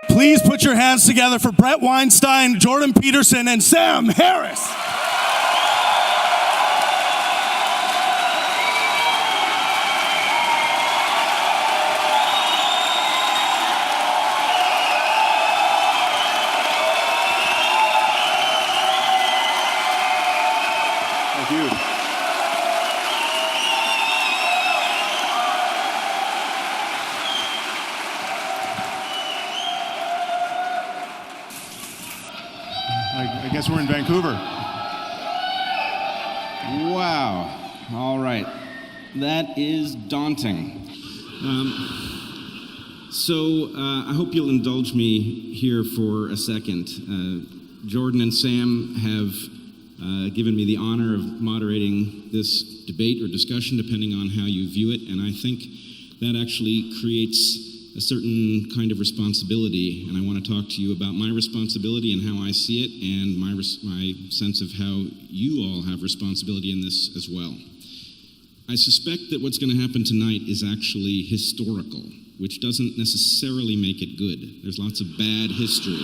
Please put your hands together for Brett Weinstein, Jordan Peterson, and Sam Harris. Thank you. I guess we're in Vancouver. Wow. All right. That is daunting. I hope you'll indulge me here for a second. Jordan and Sam have given me the honor of moderating this debate or discussion, depending on how you view it, and I think that actually creates a certain kind of responsibility, and I want to talk to you about my responsibility and how I see it, and my sense of how you all have responsibility in this as well. I suspect that what's going to happen tonight is actually historical, which doesn't necessarily make it good. There's lots of bad history.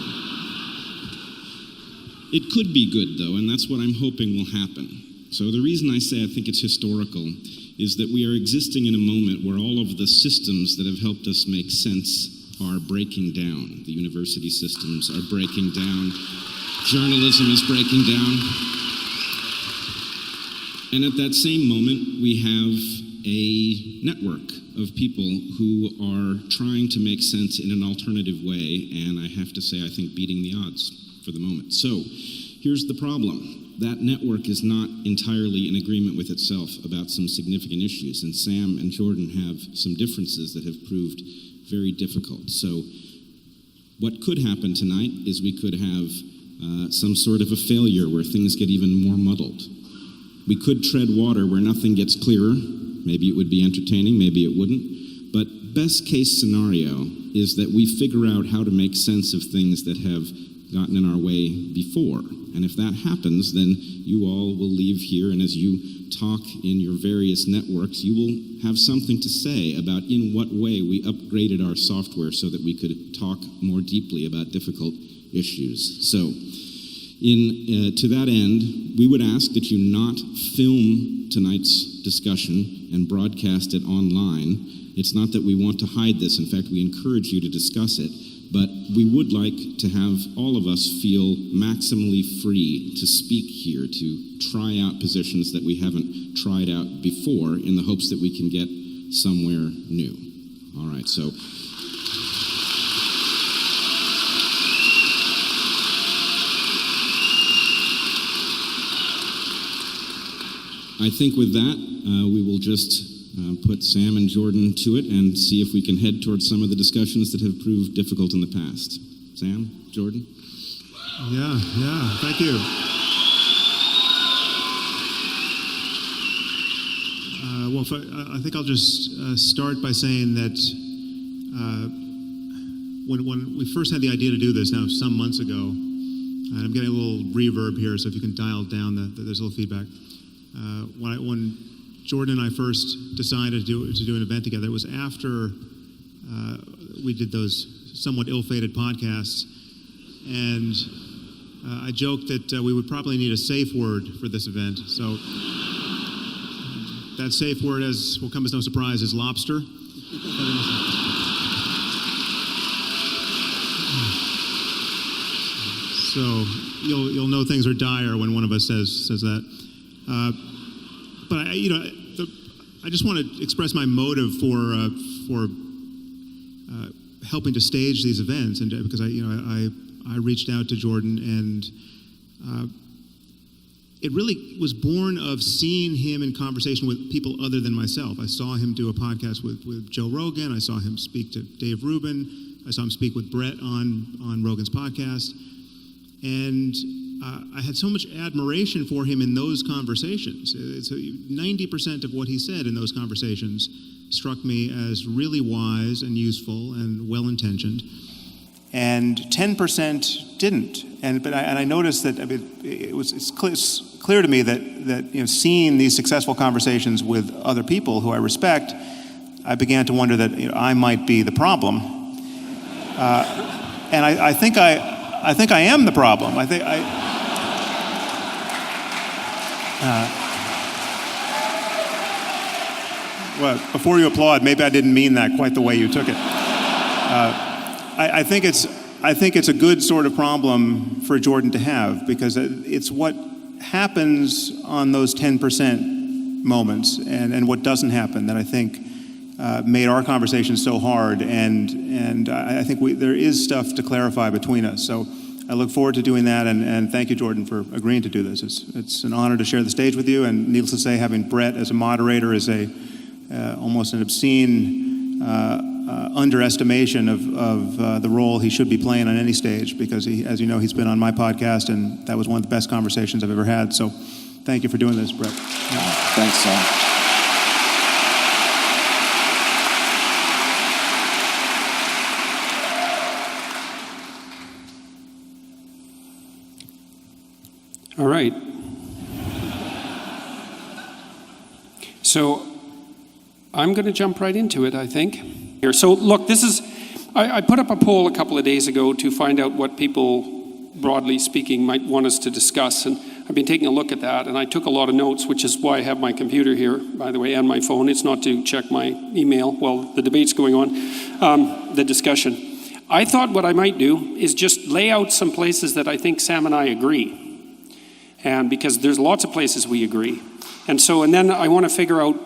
It could be good, though, and that's what I'm hoping will happen. So the reason I say I think it's historical is that we are existing in a moment where all of the systems that have helped us make sense are breaking down. The university systems are breaking down. Journalism is breaking down. And at that same moment, we have a network of people who are trying to make sense in an alternative way, and I have to say, I think beating the odds for the moment. So here's the problem. That network is not entirely in agreement with itself about some significant issues, and Sam and Jordan have some differences that have proved very difficult. So what could happen tonight is we could have some sort of a failure where things get even more muddled. We could tread water where nothing gets clearer. Maybe it would be entertaining, maybe it wouldn't. But best case scenario is that we figure out how to make sense of things that have gotten in our way before. And if that happens, then you all will leave here, and as you talk in your various networks, you will have something to say about in what way we upgraded our software so that we could talk more deeply about difficult issues. So, to that end, we would ask that you not film tonight's discussion and broadcast it online. It's not that we want to hide this. In fact, we encourage you to discuss it. But we would like to have all of us feel maximally free to speak here, to try out positions that we haven't tried out before in the hopes that we can get somewhere new. All right, so. I think with that, we will just put Sam and Jordan to it and see if we can head towards some of the discussions that have proved difficult in the past. Sam, Jordan? Yeah, thank you. I think I'll just start by saying that when we first had the idea to do this, now some months ago, and I'm getting a little reverb here, so if you can dial down, there's a little feedback. When Jordan and I first decided to do an event together, it was after we did those somewhat ill-fated podcasts, and I joked that we would probably need a safe word for this event. So that safe word, as will come as no surprise, is lobster. So you'll know things are dire when one of us says that. But I just want to express my motive for helping to stage these events, and because I reached out to Jordan, and it really was born of seeing him in conversation with people other than myself. I saw him do a podcast with Joe Rogan. I saw him speak to Dave Rubin. I saw him speak with Brett on Rogan's podcast, and I had so much admiration for him in those conversations. 90% of what he said in those conversations struck me as really wise and useful and well-intentioned, and 10% didn't. But I noticed that it's clear to me that seeing these successful conversations with other people who I respect, I began to wonder that I might be the problem. And I think I am the problem. Well, before you applaud, maybe I didn't mean that quite the way you took it. I think it's a good sort of problem for Jordan to have, because it's what happens on those 10% moments and what doesn't happen that I think made our conversation so hard. And I think there is stuff to clarify between us. So I look forward to doing that, and thank you, Jordan, for agreeing to do this. It's an honor to share the stage with you, and needless to say, having Brett as a moderator is almost an obscene underestimation of the role he should be playing on any stage, because as you know, he's been on my podcast, and that was one of the best conversations I've ever had. So thank you for doing this, Brett. Thanks, Sam. All right. So I'm going to jump right into it, I think. Here. So look, I put up a poll a couple of days ago to find out what people, broadly speaking, might want us to discuss. And I've been taking a look at that, and I took a lot of notes, which is why I have my computer here, by the way, and my phone. It's not to check my email while the debate's going on, the discussion. I thought what I might do is just lay out some places that I think Sam and I agree. And because there's lots of places we agree. And then I want to figure out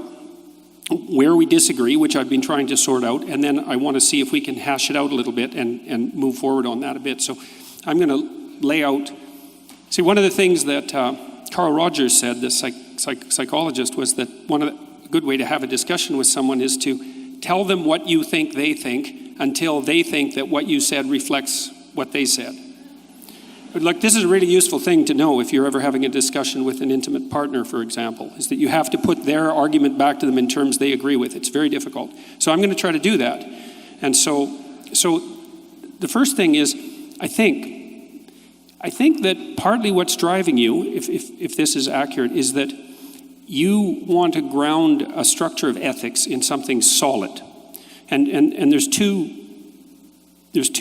where we disagree, which I've been trying to sort out, and then I want to see if we can hash it out a little bit and move forward on that a bit. So I'm going to lay out, see, one of the things that Carl Rogers said, the psychologist, was that a good way to have a discussion with someone is to tell them what you think they think until they think that what you said reflects what they said. But look, this is a really useful thing to know if you're ever having a discussion with an intimate partner, for example, is that you have to put their argument back to them in terms they agree with. It's very difficult. So I'm going to try to do that. And so the first thing is, I think that partly what's driving you, if this is accurate, is that you want to ground a structure of ethics in something solid. And there's two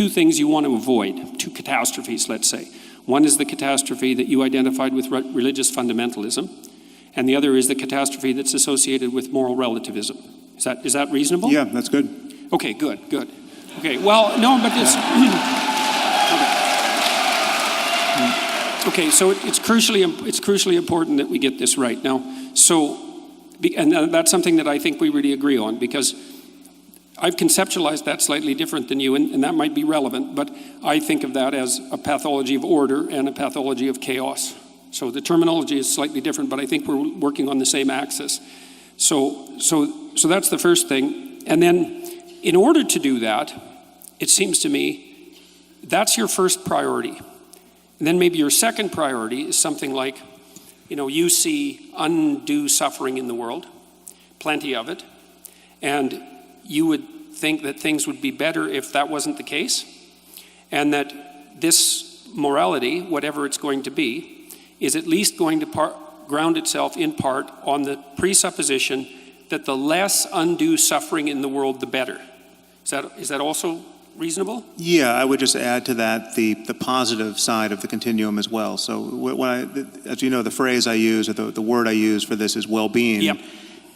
things you want to avoid, two catastrophes, let's say. One is the catastrophe that you identified with religious fundamentalism, and the other is the catastrophe that's associated with moral relativism. Is that reasonable? Yeah, that's good. Okay, good. Okay, well, no, but it's... Okay, so it's crucially important that we get this right. Now, and that's something that I think we really agree on, because I've conceptualized that slightly different than you, and that might be relevant, but I think of that as a pathology of order and a pathology of chaos. So the terminology is slightly different, but I think we're working on the same axis. So that's the first thing. And then in order to do that, it seems to me, that's your first priority. And then maybe your second priority is something like, you see undue suffering in the world, plenty of it, and you would think that things would be better if that wasn't the case, and that this morality, whatever it's going to be, is at least going to ground itself in part on the presupposition that the less undue suffering in the world, the better. Is that also reasonable? Yeah, I would just add to that the positive side of the continuum as well. So as you know, the phrase I use, or the word I use for this is well-being. Yep.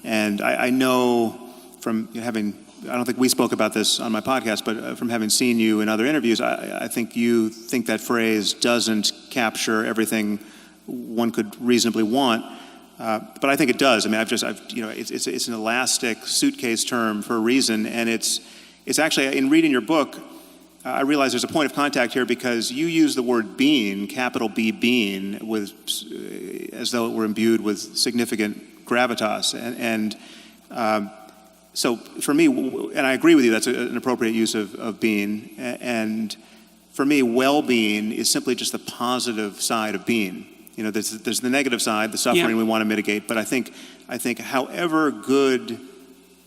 And I know from having, I don't think we spoke about this on my podcast, but from having seen you in other interviews, I think you think that phrase doesn't capture everything one could reasonably want. But I think it does. I mean, it's an elastic suitcase term for a reason, and it's actually, in reading your book, I realize there's a point of contact here, because you use the word being, capital B, being, as though it were imbued with significant gravitas, and so for me, and I agree with you, that's an appropriate use of being, and for me, well-being is simply just the positive side of being. There's the negative side, the suffering we want to mitigate, but I think however good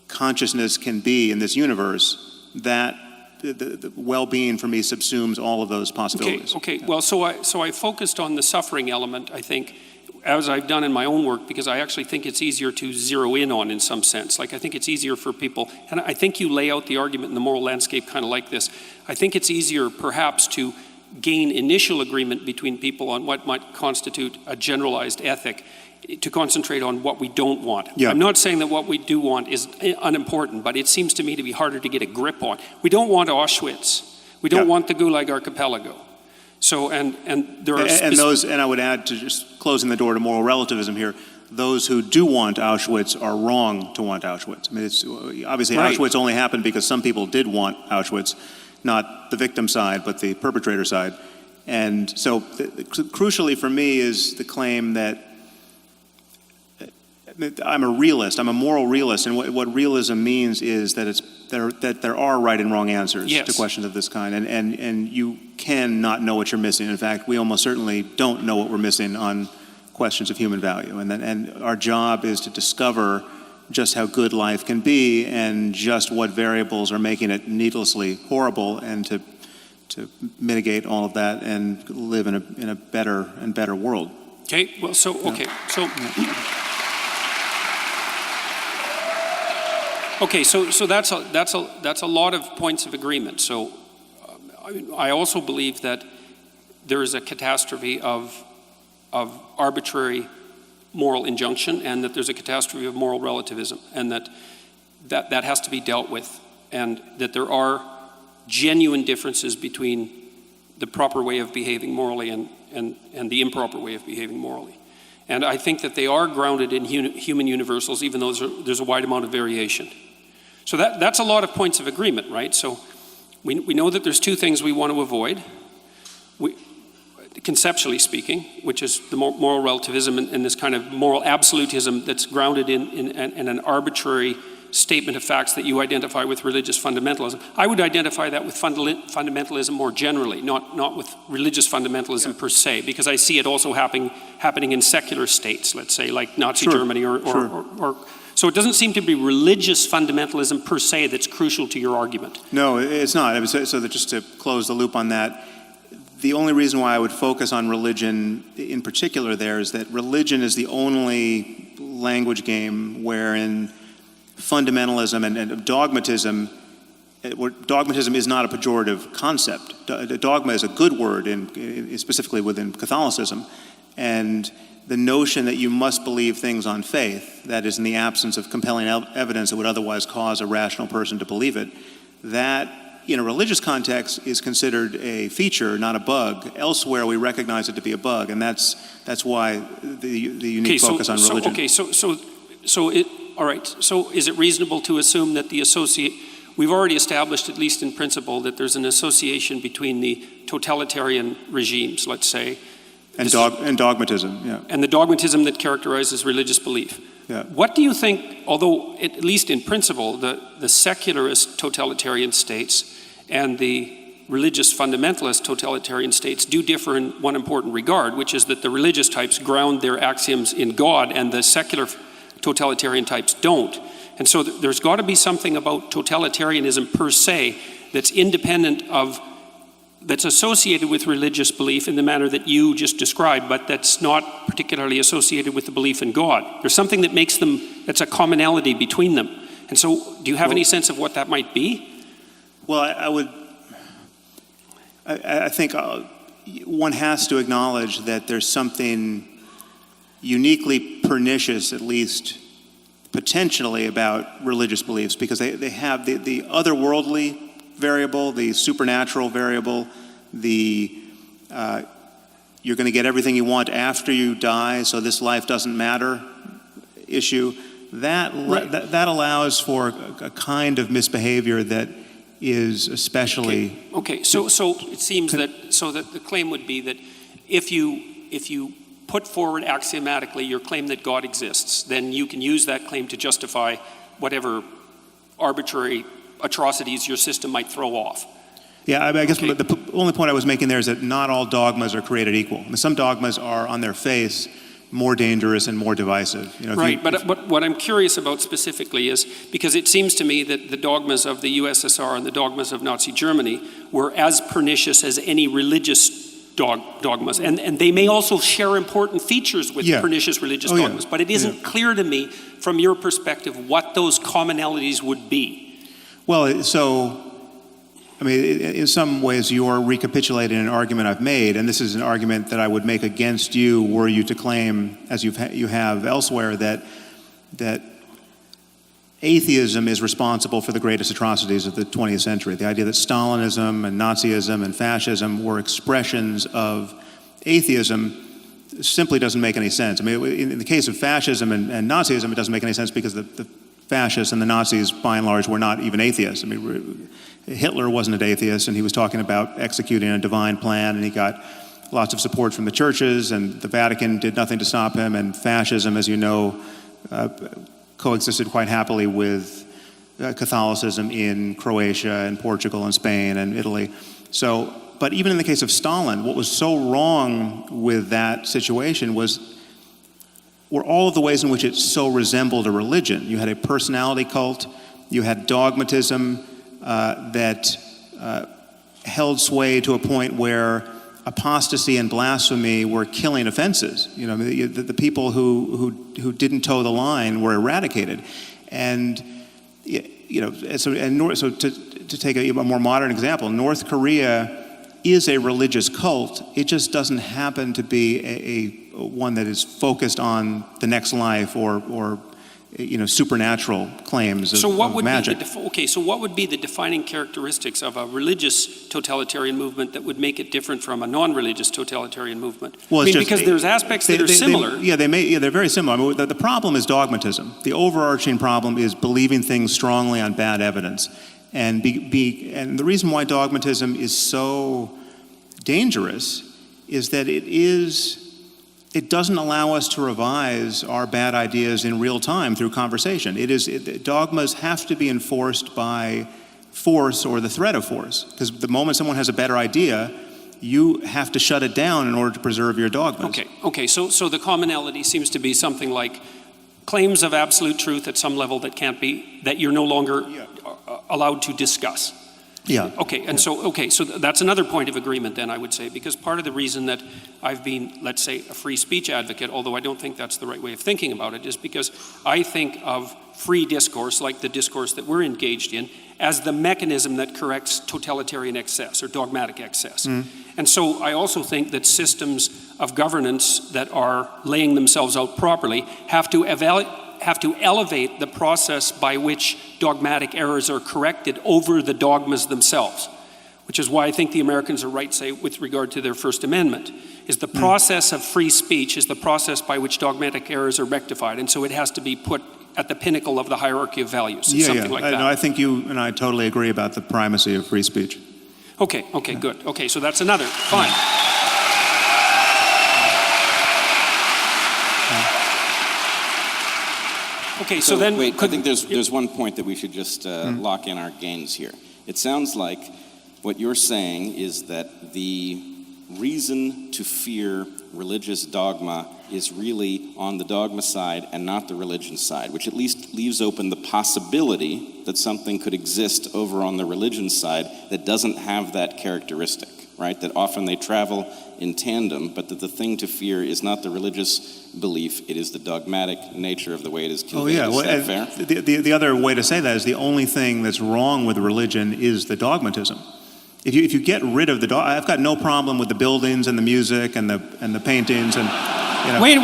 consciousness can be in this universe, that the well-being for me subsumes all of those possibilities. Okay. Well, so I focused on the suffering element, I think, as I've done in my own work, because I actually think it's easier to zero in on in some sense. Like I think it's easier for people, and I think you lay out the argument in the moral landscape kind of like this. I think it's easier perhaps to gain initial agreement between people on what might constitute a generalized ethic, to concentrate on what we don't want. Yeah. I'm not saying that what we do want is unimportant, but it seems to me to be harder to get a grip on. We don't want Auschwitz. We don't want the Gulag Archipelago. So, and there are and I would add, to just closing the door to moral relativism here, those who do want Auschwitz are wrong to want Auschwitz. I mean, it's obviously right. Auschwitz only happened because some people did want Auschwitz, not the victim side, but the perpetrator side. And so, crucially for me is the claim that I'm a realist. I'm a moral realist, and what realism means is that there are right and wrong answers to questions of this kind, and you cannot know what you're missing. In fact, we almost certainly don't know what we're missing on questions of human value, and our job is to discover just how good life can be and just what variables are making it needlessly horrible, and to mitigate all of that and live in a better and better world. Okay. Well, so. Okay, so that's a lot of points of agreement. So I also believe that there is a catastrophe of arbitrary moral injunction, and that there's a catastrophe of moral relativism, and that has to be dealt with, and that there are genuine differences between the proper way of behaving morally and the improper way of behaving morally. And I think that they are grounded in human universals, even though there's a wide amount of variation. So that's a lot of points of agreement, right? So we know that there's two things we want to avoid, conceptually speaking, which is the moral relativism and this kind of moral absolutism that's grounded in an arbitrary statement of facts that you identify with religious fundamentalism. I would identify that with fundamentalism more generally, not with religious fundamentalism per se, because I see it also happening in secular states, let's say, like Nazi Germany or so it doesn't seem to be religious fundamentalism per se that's crucial to your argument. No, it's not. So that just to close the loop on that, the only reason why I would focus on religion in particular there is that religion is the only language game wherein fundamentalism and dogmatism is not a pejorative concept. Dogma is a good word, specifically within Catholicism. And the notion that you must believe things on faith, that is in the absence of compelling evidence that would otherwise cause a rational person to believe it, that in a religious context is considered a feature, not a bug. Elsewhere we recognize it to be a bug, and that's why the unique focus on religion. All right, so is it reasonable to assume that we've already established, at least in principle, that there's an association between the totalitarian regimes, let's say, and dogmatism, yeah. And the dogmatism that characterizes religious belief. Yeah. What do you think, although at least in principle, the secularist totalitarian states and the religious fundamentalist totalitarian states do differ in one important regard, which is that the religious types ground their axioms in God and the secular totalitarian types don't. And so there's got to be something about totalitarianism per se that's independent of, that's associated with religious belief in the manner that you just described, but that's not particularly associated with the belief in God. There's something that makes them, that's a commonality between them. And so do you have any sense of what that might be? Well, I think one has to acknowledge that there's something uniquely pernicious, at least potentially, about religious beliefs, because they have the otherworldly variable, the supernatural variable, the you're going to get everything you want after you die, so this life doesn't matter issue. That allows for a kind of misbehavior that is especially okay. So it seems that the claim would be that if you put forward axiomatically your claim that God exists, then you can use that claim to justify whatever arbitrary atrocities your system might throw off. Yeah, I guess the only point I was making there is that not all dogmas are created equal. Some dogmas are on their face more dangerous and more divisive. Right, but what I'm curious about specifically is, because it seems to me that the dogmas of the USSR and the dogmas of Nazi Germany were as pernicious as any religious dogmas. And they may also share important features with pernicious religious dogmas. But it isn't clear to me, from your perspective, what those commonalities would be. Well, so, I mean, in some ways, you're recapitulating an argument I've made, and this is an argument that I would make against you were you to claim, as you have elsewhere, that atheism is responsible for the greatest atrocities of the 20th century. The idea that Stalinism and Nazism and fascism were expressions of atheism simply doesn't make any sense. I mean, in the case of fascism and Nazism, it doesn't make any sense because the fascists and the Nazis, by and large, were not even atheists. I mean, Hitler wasn't an atheist, and he was talking about executing a divine plan, and he got lots of support from the churches, and the Vatican did nothing to stop him, and fascism, as you know, coexisted quite happily with Catholicism in Croatia and Portugal and Spain and Italy. So, but even in the case of Stalin, what was so wrong with that situation were all of the ways in which it so resembled a religion. You had a personality cult, you had dogmatism that held sway to a point where apostasy and blasphemy were killing offenses. You know, the people who didn't toe the line were eradicated, and you know, so to take a more modern example, North Korea is a religious cult. It just doesn't happen to be a one that is focused on the next life or you know, supernatural claims of magic. So what would be the defining characteristics of a religious totalitarian movement that would make it different from a non-religious totalitarian movement? Well, because there's aspects that are similar. They're very similar. I mean, the problem is dogmatism. The overarching problem is believing things strongly on bad evidence. And and the reason why dogmatism is so dangerous is that it doesn't allow us to revise our bad ideas in real time through conversation. Dogmas have to be enforced by force or the threat of force, because the moment someone has a better idea, you have to shut it down in order to preserve your dogmas. Okay. So the commonality seems to be something like claims of absolute truth at some level that you're no longer allowed to discuss. Yeah. So that's another point of agreement then, I would say, because part of the reason that I've been, let's say, a free speech advocate, although I don't think that's the right way of thinking about it, is because I think of free discourse, like the discourse that we're engaged in, as the mechanism that corrects totalitarian excess or dogmatic excess. And so I also think that systems of governance that are laying themselves out properly have to elevate the process by which dogmatic errors are corrected over the dogmas themselves, which is why I think the Americans are right, say, with regard to their First Amendment, is the process of free speech is the process by which dogmatic errors are rectified, and so it has to be put at the pinnacle of the hierarchy of values, something like that. No, I think you and I totally agree about the primacy of free speech. Okay, good. Okay, so that's another, fine. Okay, so then... Wait, I think there's one point that we should just lock in our gains here. It sounds like what you're saying is that the reason to fear religious dogma is really on the dogma side and not the religion side, which at least leaves open the possibility that something could exist over on the religion side that doesn't have that characteristic, right? That often they travel in tandem, but that the thing to fear is not the religious belief, it is the dogmatic nature of the way it is conveyed. Oh, yeah. Is that fair? The other way to say that is the only thing that's wrong with religion is the dogmatism. If you get rid of I've got no problem with the buildings and the music and the paintings and, you know. Wait a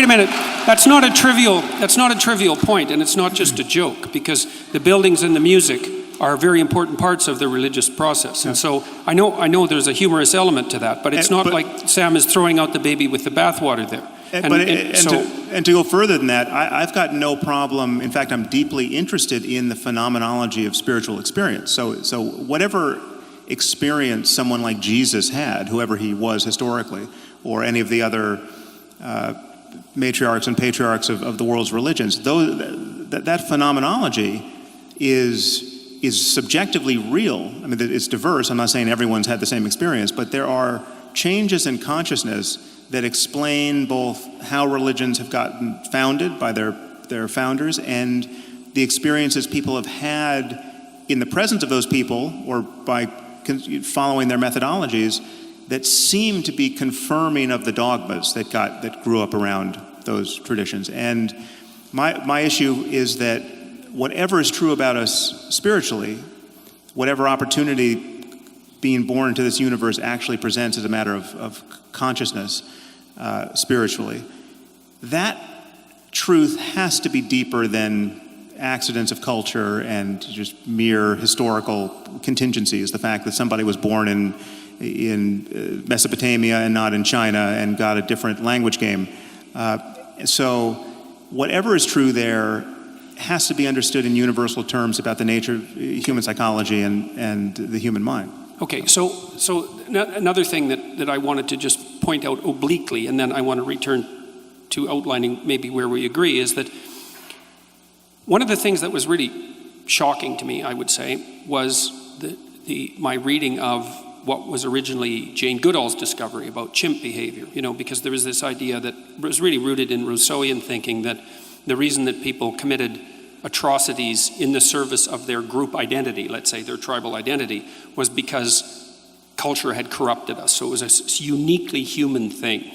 minute. That's not a trivial point, and it's not just a joke, because the buildings and the music are very important parts of the religious process. And so I know there's a humorous element to that, but it's not like Sam is throwing out the baby with the bathwater there. And to go further than that, I've got no problem. In fact, I'm deeply interested in the phenomenology of spiritual experience. So whatever experience someone like Jesus had, whoever he was historically, or any of the other matriarchs and patriarchs of the world's religions, that phenomenology is subjectively real. I mean, it's diverse. I'm not saying everyone's had the same experience, but there are changes in consciousness that explain both how religions have gotten founded by their founders and the experiences people have had in the presence of those people or by following their methodologies that seem to be confirming of the dogmas that grew up around those traditions. And my issue is that whatever is true about us spiritually, whatever opportunity being born into this universe actually presents as a matter of consciousness spiritually, that truth has to be deeper than accidents of culture and just mere historical contingencies. The fact that somebody was born in Mesopotamia and not in China and got a different language game. So whatever is true there has to be understood in universal terms about the nature of human psychology and the human mind. Okay, so another thing that I wanted to just point out obliquely, and then I want to return to outlining maybe where we agree, is that one of the things that was really shocking to me, I would say, was my reading of what was originally Jane Goodall's discovery about chimp behavior, because there was this idea that was really rooted in Rousseauian thinking that the reason that people committed atrocities in the service of their group identity, let's say their tribal identity, was because culture had corrupted us. So it was a uniquely human thing.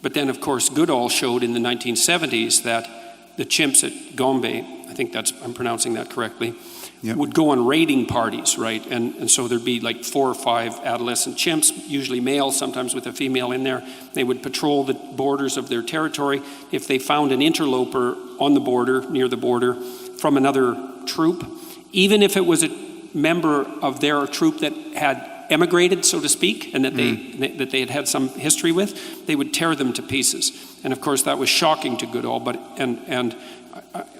But then, of course, Goodall showed in the 1970s that the chimps at Gombe, I think I'm pronouncing that correctly, Yep. would go on raiding parties, right? And so there'd be like 4 or 5 adolescent chimps, usually male, sometimes with a female in there. They would patrol the borders of their territory. If they found an interloper on the border, near the border, from another troop, even if it was a member of their troop that had emigrated, so to speak, and that they had some history with, they would tear them to pieces. And of course, that was shocking to Goodall.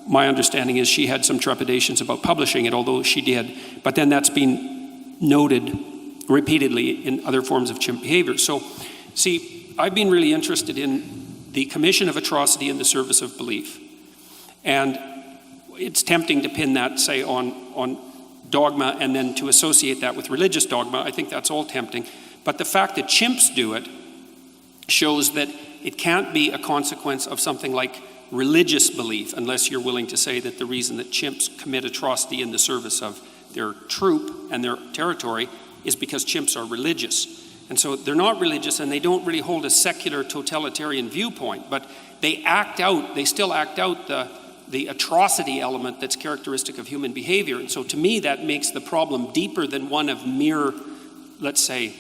My understanding is she had some trepidations about publishing it, although she did. But then that's been noted repeatedly in other forms of chimp behavior. So, see, I've been really interested in the commission of atrocity in the service of belief. And it's tempting to pin that, say, on dogma and then to associate that with religious dogma. I think that's all tempting. But the fact that chimps do it shows that it can't be a consequence of something like religious belief, unless you're willing to say that the reason that chimps commit atrocity in the service of their troop and their territory is because chimps are religious. And so they're not religious, and they don't really hold a secular totalitarian viewpoint, but they still act out the atrocity element that's characteristic of human behavior. And so to me, that makes the problem deeper than one of mere, let's say,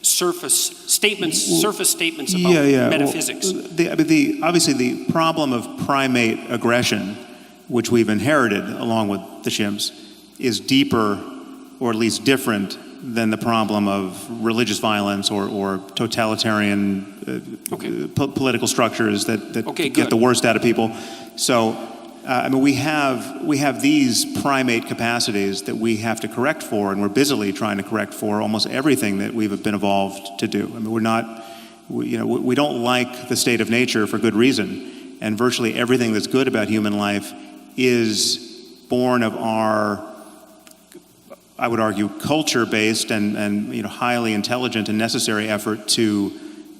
surface statements about metaphysics. Well, obviously the problem of primate aggression, which we've inherited along with the chimps, is deeper, or at least different, than the problem of religious violence or totalitarian political structures that get the worst out of people. So, we have these primate capacities that we have to correct for, and we're busily trying to correct for almost everything that we've been evolved to do. We don't like the state of nature for good reason, and virtually everything that's good about human life is born of our, I would argue, culture-based and highly intelligent and necessary effort to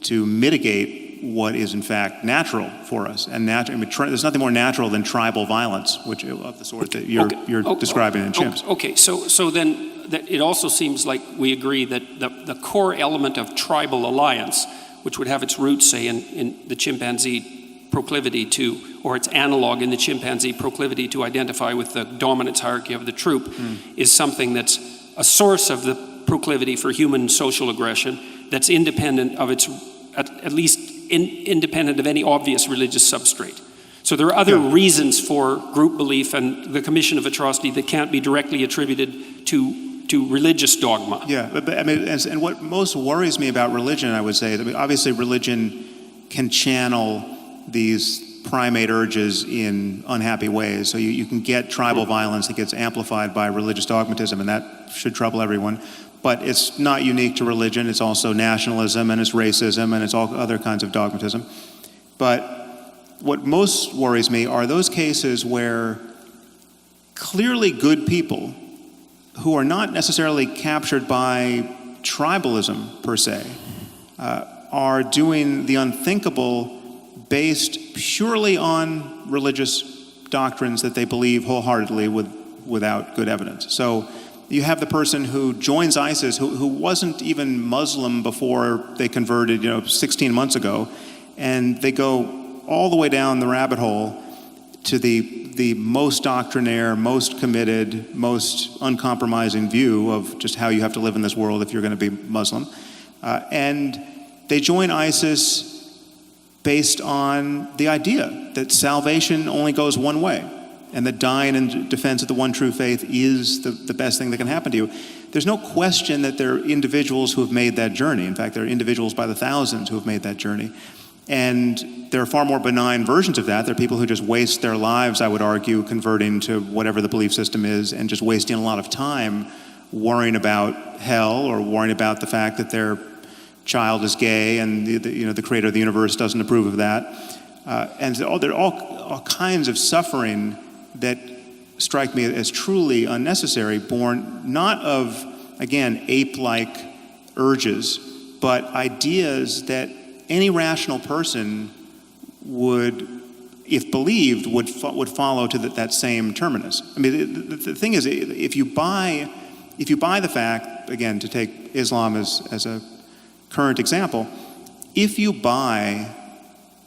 mitigate what is in fact natural for us. And there's nothing more natural than tribal violence, which of the sort that you're describing in chimps. Okay, so then it also seems like we agree that the core element of tribal alliance, which would have its roots, say, in the chimpanzee proclivity to, or its analog in the chimpanzee proclivity to identify with the dominance hierarchy of the troop, is something that's a source of the proclivity for human social aggression that's independent of its, at least independent of any obvious religious substrate. So there are other reasons for group belief and the commission of atrocity that can't be directly attributed to religious dogma. Yeah, but and what most worries me about religion, I would say, obviously religion can channel these primate urges in unhappy ways. So you can get tribal violence that gets amplified by religious dogmatism, and that should trouble everyone. But it's not unique to religion. It's also nationalism, and it's racism, and it's all other kinds of dogmatism. But what most worries me are those cases where clearly good people who are not necessarily captured by tribalism per se are doing the unthinkable based purely on religious doctrines that they believe wholeheartedly without good evidence. So You have the person who joins ISIS, who wasn't even Muslim before they converted, 16 months ago, and they go all the way down the rabbit hole to the most doctrinaire, most committed, most uncompromising view of just how you have to live in this world if you're going to be Muslim. And they join ISIS based on the idea that salvation only goes one way, and that dying in defense of the one true faith is the best thing that can happen to you. There's no question that there are individuals who have made that journey. In fact, there are individuals by the thousands who have made that journey. And there are far more benign versions of that. There are people who just waste their lives, I would argue, converting to whatever the belief system is, and just wasting a lot of time worrying about hell or worrying about the fact that their child is gay and the creator of the universe doesn't approve of that. And there are all kinds of suffering that strike me as truly unnecessary, born not of, again, ape-like urges, but ideas that any rational person would, if believed, would follow to that same terminus. I mean, the thing is, if you buy the fact, again, to take Islam as a current example, if you buy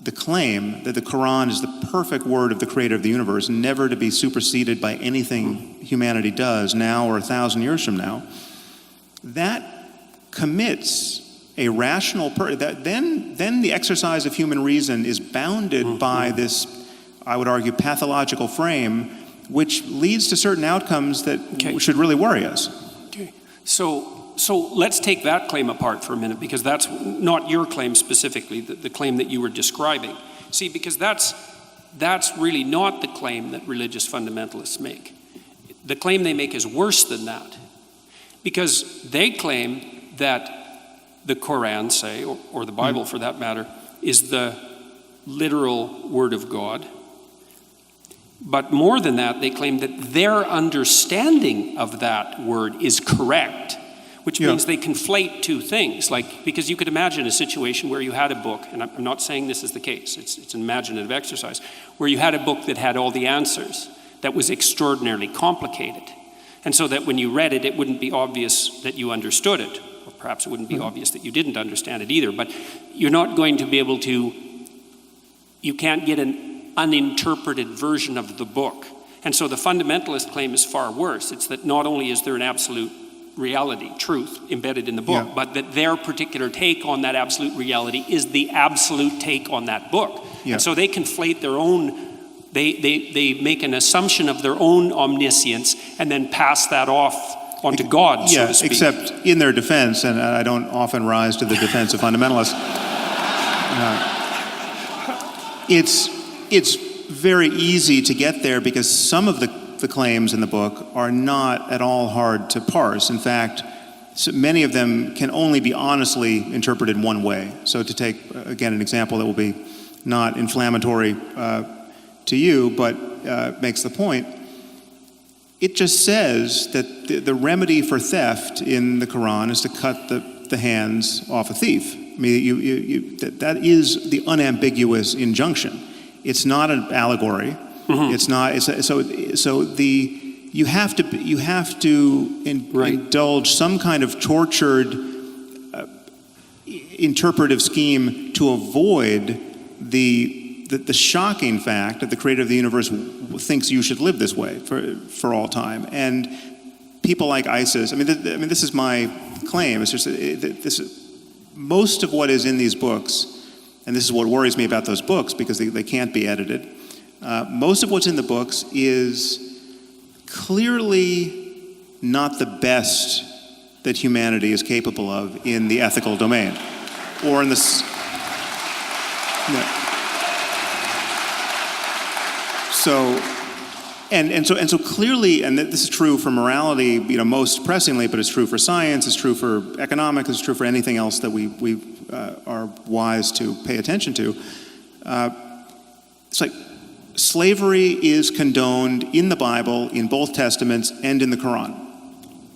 the claim that the Quran is the perfect word of the creator of the universe, never to be superseded by anything humanity does now or 1,000 years from now, that commits a rational then the exercise of human reason is bounded by this, I would argue, pathological frame, which leads to certain outcomes that should really worry us. Okay. So let's take that claim apart for a minute, because that's not your claim specifically, the claim that you were describing. See, because that's really not the claim that religious fundamentalists make. The claim they make is worse than that, because they claim that the Quran, say, or the Bible for that matter, is the literal word of God. But more than that, they claim that their understanding of that word is correct, which means they conflate two things. Because you could imagine a situation where you had a book, and I'm not saying this is the case, it's an imaginative exercise, where you had a book that had all the answers, that was extraordinarily complicated. And so that when you read it, it wouldn't be obvious that you understood it. Or perhaps it wouldn't be obvious that you didn't understand it either. But you're not going to be able to, you can't get an uninterpreted version of the book. And so the fundamentalist claim is far worse. It's that not only is there an absolute reality, truth, embedded in the book, but that their particular take on that absolute reality is the absolute take on that book. And so they conflate their own, they make an assumption of their own omniscience and then pass that off onto God, so to speak. Except in their defense, and I don't often rise to the defense of fundamentalists, it's very easy to get there because some of the claims in the book are not at all hard to parse. In fact, many of them can only be honestly interpreted one way. So to take, again, an example that will be not inflammatory to you, but makes the point, it just says that the remedy for theft in the Quran is to cut the hands off a thief. I mean, that is the unambiguous injunction. It's not an allegory. It's not. You have to indulge some kind of tortured interpretive scheme to avoid the shocking fact that the creator of the universe thinks you should live this way for all time. And people like ISIS, this is my claim. It's just most of what is in these books, and this is what worries me about those books because they can't be edited. Most of what's in the books is clearly not the best that humanity is capable of in the ethical domain, or in this. So clearly, and this is true for morality, most pressingly, but it's true for science, it's true for economics, it's true for anything else that we are wise to pay attention to. It's like slavery is condoned in the Bible, in both Testaments, and in the Quran.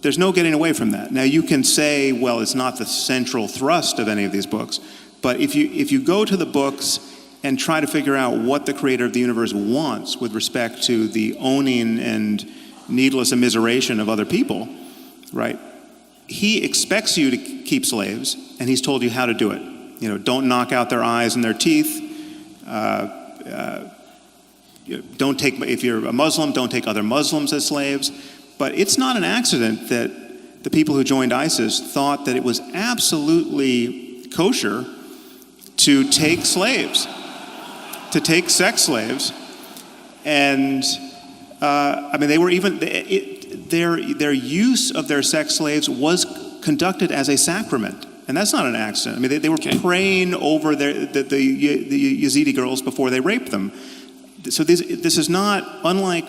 There's no getting away from that. Now you can say, well, it's not the central thrust of any of these books, but if you go to the books and try to figure out what the creator of the universe wants with respect to the owning and needless immiseration of other people, right? He expects you to keep slaves, and he's told you how to do it. Don't knock out their eyes and their teeth. Don't take, if you're a Muslim, don't take other Muslims as slaves. But it's not an accident that the people who joined ISIS thought that it was absolutely kosher to take slaves, to take sex slaves. And they were even, their use of their sex slaves was conducted as a sacrament. And that's not an accident. They were praying over the Yazidi girls before they raped them. So this is not, unlike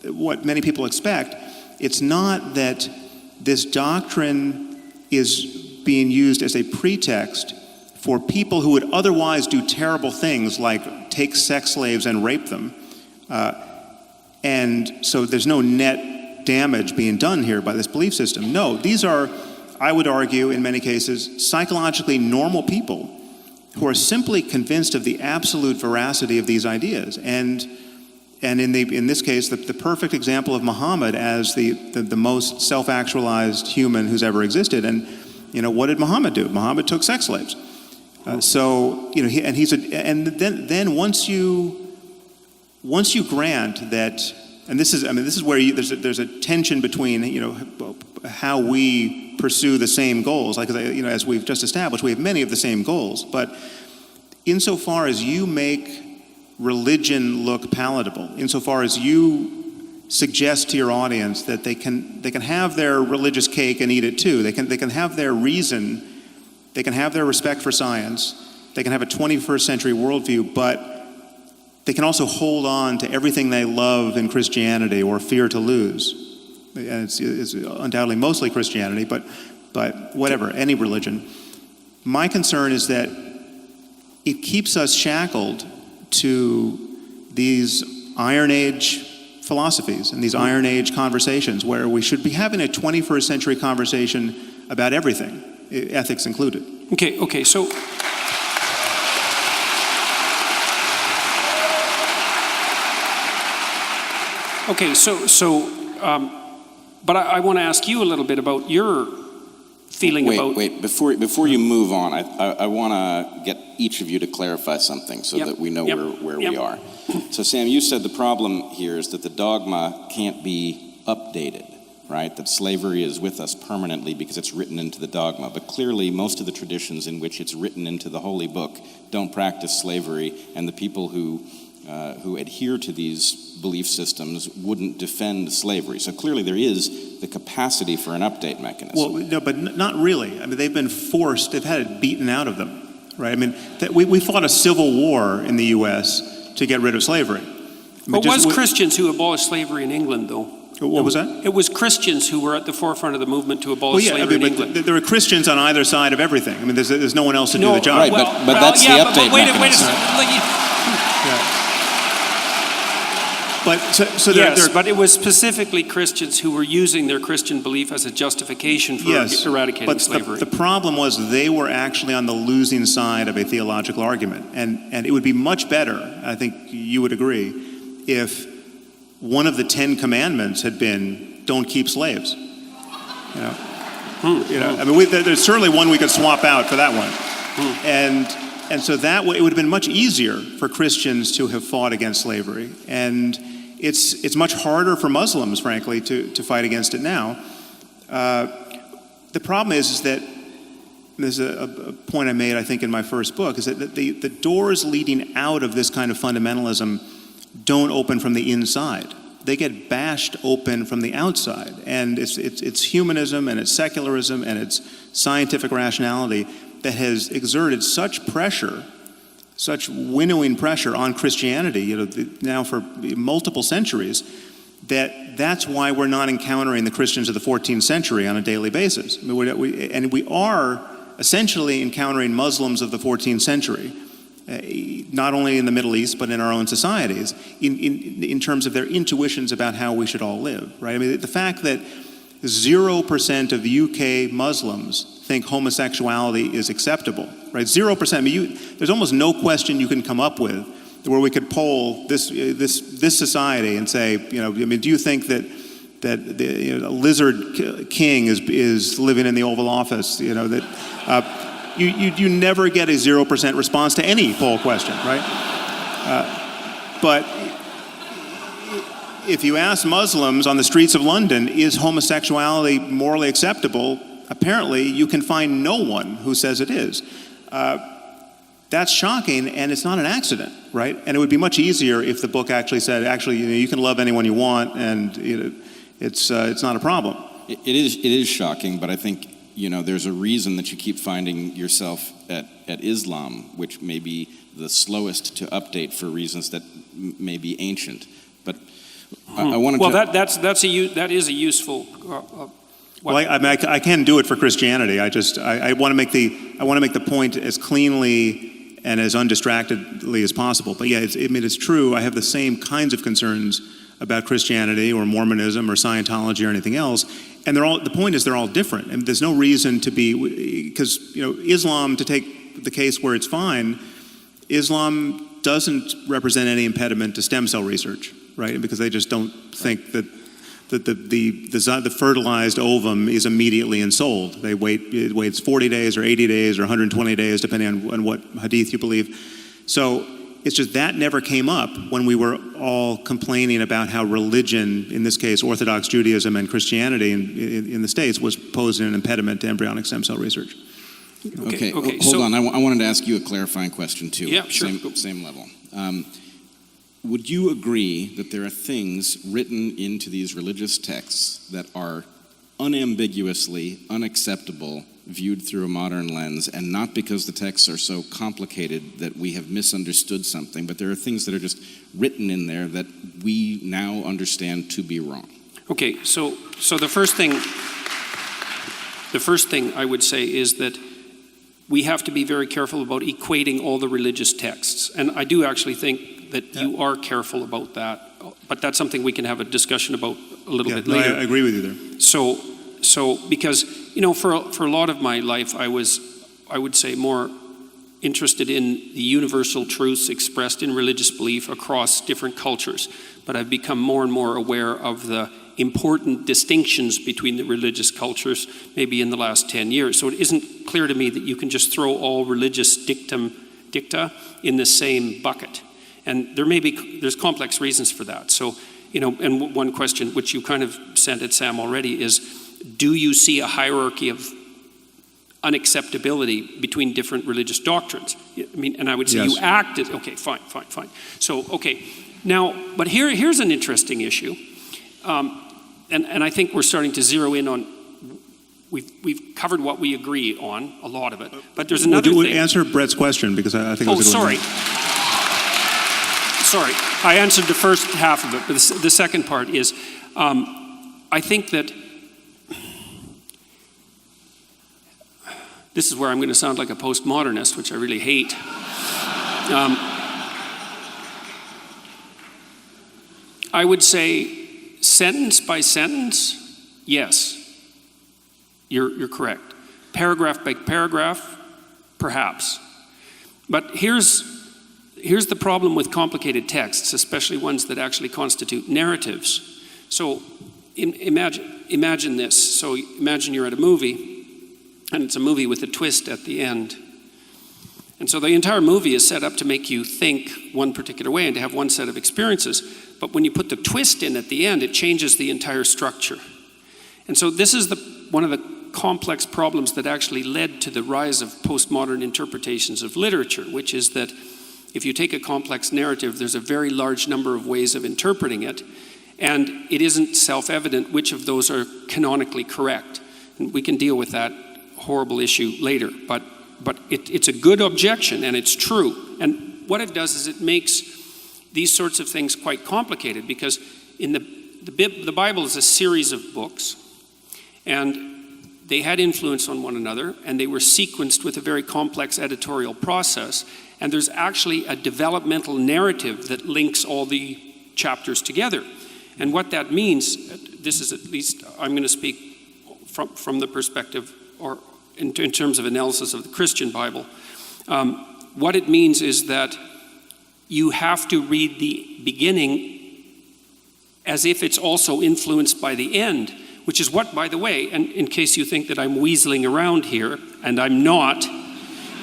what many people expect, it's not that this doctrine is being used as a pretext for people who would otherwise do terrible things like take sex slaves and rape them. And so there's no net damage being done here by this belief system. No, these are, I would argue, in many cases, psychologically normal people who are simply convinced of the absolute veracity of these ideas. And in this case, the perfect example of Muhammad as the most self-actualized human who's ever existed. And what did Muhammad do? Muhammad took sex slaves. Then once you grant that, and this is where there's a tension between how we pursue the same goals. Like as we've just established, we have many of the same goals. But insofar as you make religion look palatable, insofar as you suggest to your audience that they can have their religious cake and eat it too, they can have their reason, they can have their respect for science, they can have a 21st century worldview, but they can also hold on to everything they love in Christianity or fear to lose. And it's undoubtedly mostly Christianity, but whatever, any religion. My concern is that it keeps us shackled to these Iron Age philosophies and these Iron Age conversations where we should be having a 21st century conversation about everything, ethics included. Okay, so but I want to ask you a little bit about your feeling about... Wait, before you move on, I want to get each of you to clarify something so that we know where we are. So Sam, you said the problem here is that the dogma can't be updated, right? That slavery is with us permanently because it's written into the dogma. But clearly most of the traditions in which it's written into the Holy Book don't practice slavery, and the people who adhere to these belief systems wouldn't defend slavery. So clearly there is the capacity for an update mechanism. Well, no, but not really. They've been forced, they've had it beaten out of them, right? We fought a civil war in the U.S. to get rid of slavery. But it was Christians who abolished slavery in England, though. What was that? It was Christians who were at the forefront of the movement to abolish slavery in England. There are Christians on either side of everything. There's no one else to do the job. Right, but that's the update mechanism. Wait a second. But it was specifically Christians who were using their Christian belief as a justification for eradicating slavery. The problem was they were actually on the losing side of a theological argument. And it would be much better, I think you would agree, if one of the 10 commandments had been, don't keep slaves. There's certainly one we could swap out for that one. And so that way it would have been much easier for Christians to have fought against slavery. And it's much harder for Muslims, frankly, to fight against it now. The problem is that there's a point I made, I think, in my first book, is that the doors leading out of this kind of fundamentalism don't open from the inside. They get bashed open from the outside. And it's humanism and it's secularism and it's scientific rationality that has exerted such pressure, such winnowing pressure on Christianity, now for multiple centuries, that's why we're not encountering the Christians of the 14th century on a daily basis. We are essentially encountering Muslims of the 14th century, not only in the Middle East, but in our own societies, in terms of their intuitions about how we should all live, right? The fact that 0% of UK Muslims think homosexuality is acceptable, right? 0%. There's almost no question you can come up with where we could poll this society and say, do you think that a lizard king is living in the Oval Office. That you never get a 0% response to any poll question, right? But if you ask Muslims on the streets of London, is homosexuality morally acceptable? Apparently, you can find no one who says it is. That's shocking, and it's not an accident, right? And it would be much easier if the book actually said, you can love anyone you want, and it's not a problem. It is shocking, but I think there's a reason that you keep finding yourself at Islam, which may be the slowest to update for reasons that may be ancient. But I wanted to. That is a useful. Well, I can do it for Christianity. I want to make the point as cleanly and as undistractedly as possible. But yeah, it's true. I have the same kinds of concerns about Christianity or Mormonism or Scientology or anything else. And the point is they're all different. And there's no reason to be, because Islam, to take the case where it's fine, Islam doesn't represent any impediment to stem cell research, right? Because they just don't think that the fertilized ovum is immediately ensouled. It waits 40 days or 80 days or 120 days, depending on what hadith you believe. So it's just that never came up when we were all complaining about how religion, in this case Orthodox Judaism and Christianity in the States, was posing an impediment to embryonic stem cell research. Okay. Hold on. I wanted to ask you a clarifying question too. Yeah, sure. Same level. Would you agree that there are things written into these religious texts that are unambiguously unacceptable viewed through a modern lens, and not because the texts are so complicated that we have misunderstood something, but there are things that are just written in there that we now understand to be wrong? Okay, so the first thing I would say is that we have to be very careful about equating all the religious texts. And I do actually think that you are careful about that, but that's something we can have a discussion about a little bit later. I agree with you there. So because, for a lot of my life, I would say, more interested in the universal truths expressed in religious belief across different cultures. But I've become more and more aware of the important distinctions between the religious cultures, maybe in the last 10 years. So it isn't clear to me that you can just throw all religious dicta in the same bucket. And there's complex reasons for that. So, and one question, which you kind of sent at Sam already, is, do you see a hierarchy of unacceptability between different religious doctrines? And I would say yes. You acted, okay, fine. So, okay, now, but here's an interesting issue. And I think we're starting to zero in on, we've covered what we agree on, a lot of it, but there's another thing. Answer Brett's question, because I think it was sorry, I answered the first half of it, but the second part is, I think that, this is where I'm going to sound like a postmodernist, which I really hate. I would say, sentence by sentence, yes, you're correct. Paragraph by paragraph, perhaps. But here's the problem with complicated texts, especially ones that actually constitute narratives. So imagine this. So imagine you're at a movie, and it's a movie with a twist at the end. And so the entire movie is set up to make you think one particular way and to have one set of experiences. But when you put the twist in at the end, it changes the entire structure. And so this is one of the complex problems that actually led to the rise of postmodern interpretations of literature, which is that if you take a complex narrative, there's a very large number of ways of interpreting it, and it isn't self-evident which of those are canonically correct. And we can deal with that horrible issue later, but it's a good objection, and it's true. And what it does is it makes these sorts of things quite complicated, because in the Bible is a series of books, and they had influence on one another, and they were sequenced with a very complex editorial process, and there's actually a developmental narrative that links all the chapters together. And what that means, this is, at least I'm going to speak from the perspective, or in terms of analysis of the Christian Bible, what it means is that you have to read the beginning as if it's also influenced by the end, which is what, by the way, and in case you think that I'm weaseling around here, and I'm not,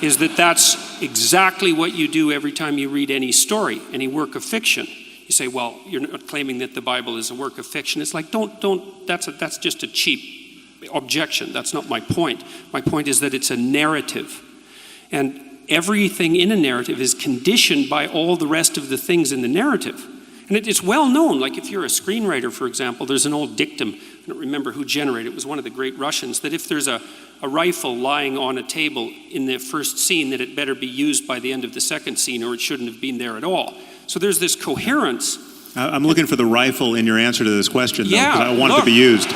is that that's exactly what you do every time you read any story, any work of fiction. You say, well, you're not claiming that the Bible is a work of fiction. It's like, that's just a cheap objection. That's not my point. My point is that it's a narrative. And everything in a narrative is conditioned by all the rest of the things in the narrative. And it's well known, like if you're a screenwriter, for example, there's an old dictum, I don't remember who generated it, was one of the great Russians, that if there's a rifle lying on a table in the first scene, that it better be used by the end of the second scene, or it shouldn't have been there at all. So there's this coherence. I'm looking for the rifle in your answer to this question, though, Yeah, because I want it to be used.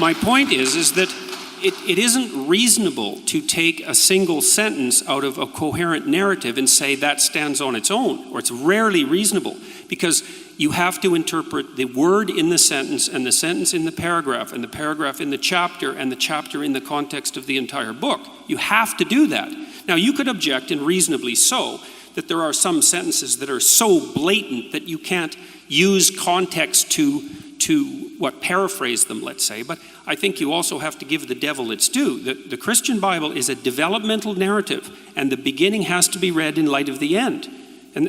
My point is that it isn't reasonable to take a single sentence out of a coherent narrative and say that stands on its own, or it's rarely reasonable, because you have to interpret the word in the sentence and the sentence in the paragraph and the paragraph in the chapter and the chapter in the context of the entire book. You have to do that. Now, you could object, and reasonably so, that there are some sentences that are so blatant that you can't use context to paraphrase them, let's say. But I think you also have to give the devil its due. The Christian Bible is a developmental narrative, and the beginning has to be read in light of the end. And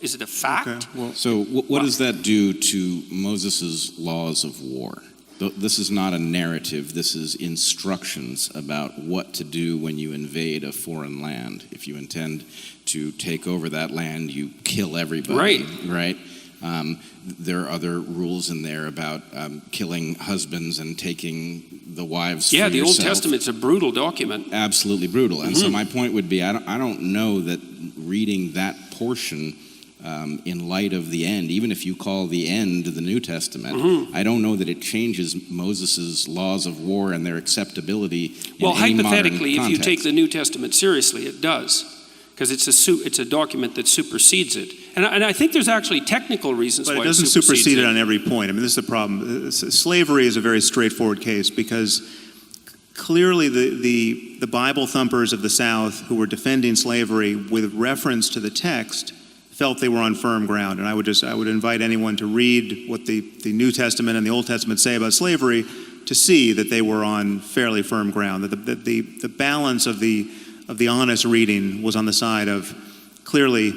is it a fact? Okay, well, So what does that do to Moses' laws of war? This is not a narrative. This is instructions about what to do when you invade a foreign land. If you intend to take over that land, you kill everybody. Right? There are other rules in there about killing husbands and taking the wives for yourself. The Old Testament's a brutal document. Absolutely brutal. And so my point would be, I don't know that reading that portion in light of the end, even if you call the end the New Testament, I don't know that it changes Moses' laws of war and their acceptability in any modern hypothetically, if you context. take the New Testament seriously, it does, because it's a document that supersedes it. And I think there's actually technical reasons why it doesn't supersedes supersede it on every point. I mean, this is the problem. Slavery is a very straightforward case, because clearly the Bible thumpers of the South who were defending slavery with reference to the text felt they were on firm ground. And I would invite anyone to read what the New Testament and the Old Testament say about slavery to see that they were on fairly firm ground, that the balance of the honest reading was on the side of clearly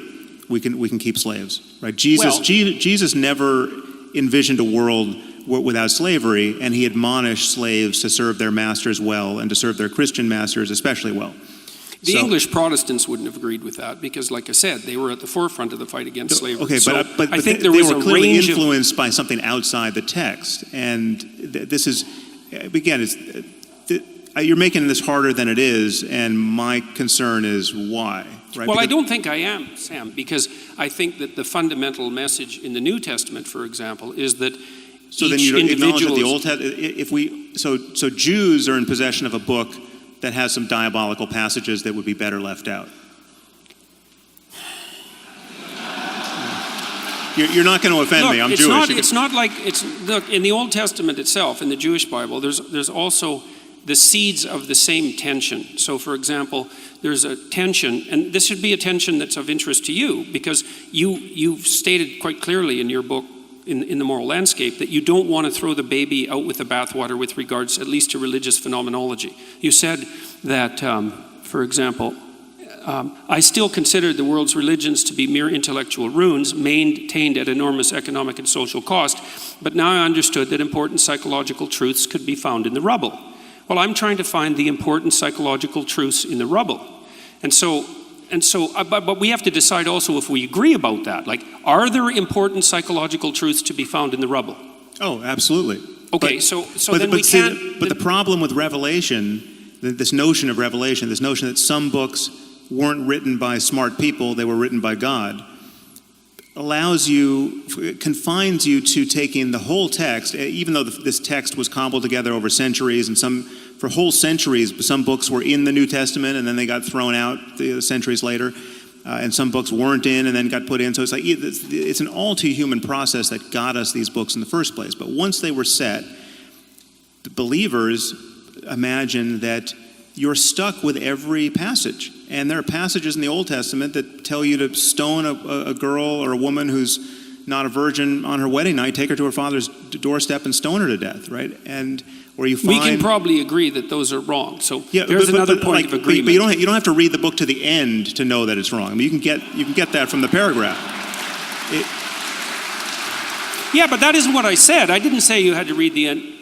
we can keep slaves, right? Jesus never envisioned a world without slavery, and he admonished slaves to serve their masters well and to serve their Christian masters especially well. The English Protestants wouldn't have agreed with that because, like I said, they were at the forefront of the fight against slavery. Okay, so but I think they there were clearly range influenced by something outside the text, and this is, again, you're making this harder than it is, and my concern is why. Right? Well, I don't think I am, Sam, because I think that the fundamental message in the New Testament, for example, is that so then you acknowledge that the Old Testament, so Jews are in possession of a book that has some diabolical passages that would be better left out. You're not going to offend me. I'm Jewish. It's not like look, in the Old Testament itself, in the Jewish Bible, there's also the seeds of the same tension. So, for example, there's a tension, and this should be a tension that's of interest to you, because you've stated quite clearly in your book, in the Moral Landscape, that you don't want to throw the baby out with the bathwater with regards at least to religious phenomenology. You said that, for example, I still consider the world's religions to be mere intellectual ruins maintained at enormous economic and social cost, but now I understood that important psychological truths could be found in the rubble. Well, I'm trying to find the important psychological truths in the rubble. But we have to decide also if we agree about that. Like, are there important psychological truths to be found in the rubble? Oh, absolutely. Okay, But the problem with Revelation, this notion of Revelation, this notion that some books weren't written by smart people, they were written by God, confines you to taking the whole text, even though this text was cobbled together over centuries, and for whole centuries, some books were in the New Testament and then they got thrown out centuries later, and some books weren't in and then got put in. So it's an all too human process that got us these books in the first place. But once they were set, the believers imagine that you're stuck with every passage. And there are passages in the Old Testament that tell you to stone a girl or a woman who's not a virgin on her wedding night, take her to her father's doorstep and stone her to death, right? And where you find... We can probably agree that those are wrong. So yeah, there's another point of agreement. But you don't have to read the book to the end to know that it's wrong. I mean, you can get that from the paragraph. Yeah, but that isn't what I said. I didn't say you had to read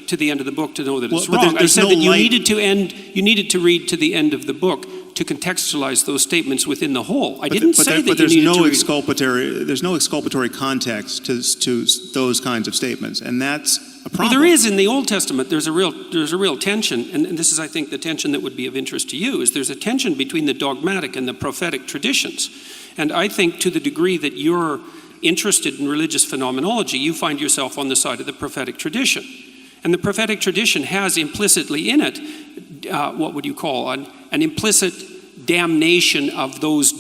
to the end of the book to know that it's wrong. I said that you needed to read to the end of the book to contextualize those statements within the whole. I didn't say that you needed to read. There's no exculpatory context to those kinds of statements, and that's a problem. Well, there is in the Old Testament. There's a real tension, and this is, I think, the tension that would be of interest to you. Is there's a tension between the dogmatic and the prophetic traditions, and I think to the degree that you're interested in religious phenomenology, you find yourself on the side of the prophetic tradition. And the prophetic tradition has implicitly in it, what would you call, an implicit damnation of those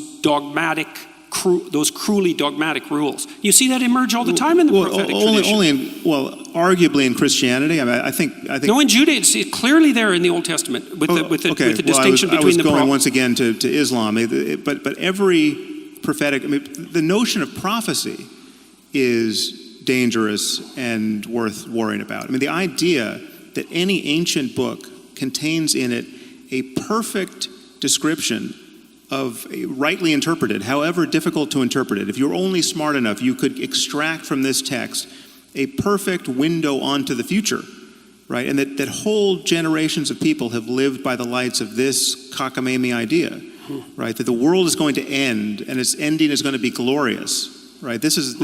cruelly dogmatic rules. You see that emerge all the time in the prophetic tradition. Arguably in Christianity. I mean, I think. No, in Judaism, it's clearly there in the Old Testament with the distinction between the. I was going once again to Islam, but every prophetic. I mean, the notion of prophecy is dangerous and worth worrying about. I mean, the idea that any ancient book contains in it a perfect description of rightly interpreted, however difficult to interpret it. If you're only smart enough, you could extract from this text a perfect window onto the future, right? And that whole generations of people have lived by the lights of this cockamamie idea, right? That the world is going to end and its ending is going to be glorious. Right, this is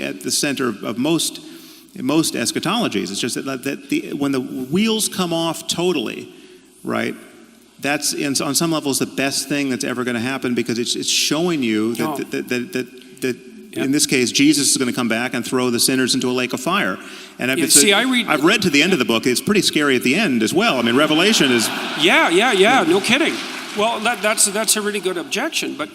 at the center of most eschatologies. It's just that when the wheels come off totally, right, that's on some levels the best thing that's ever going to happen, because it's showing you that in this case Jesus is going to come back and throw the sinners into a lake of fire. And I've read to the end of the book. It's pretty scary at the end as well. I mean, Revelation is no kidding. Well, that's a really good objection, but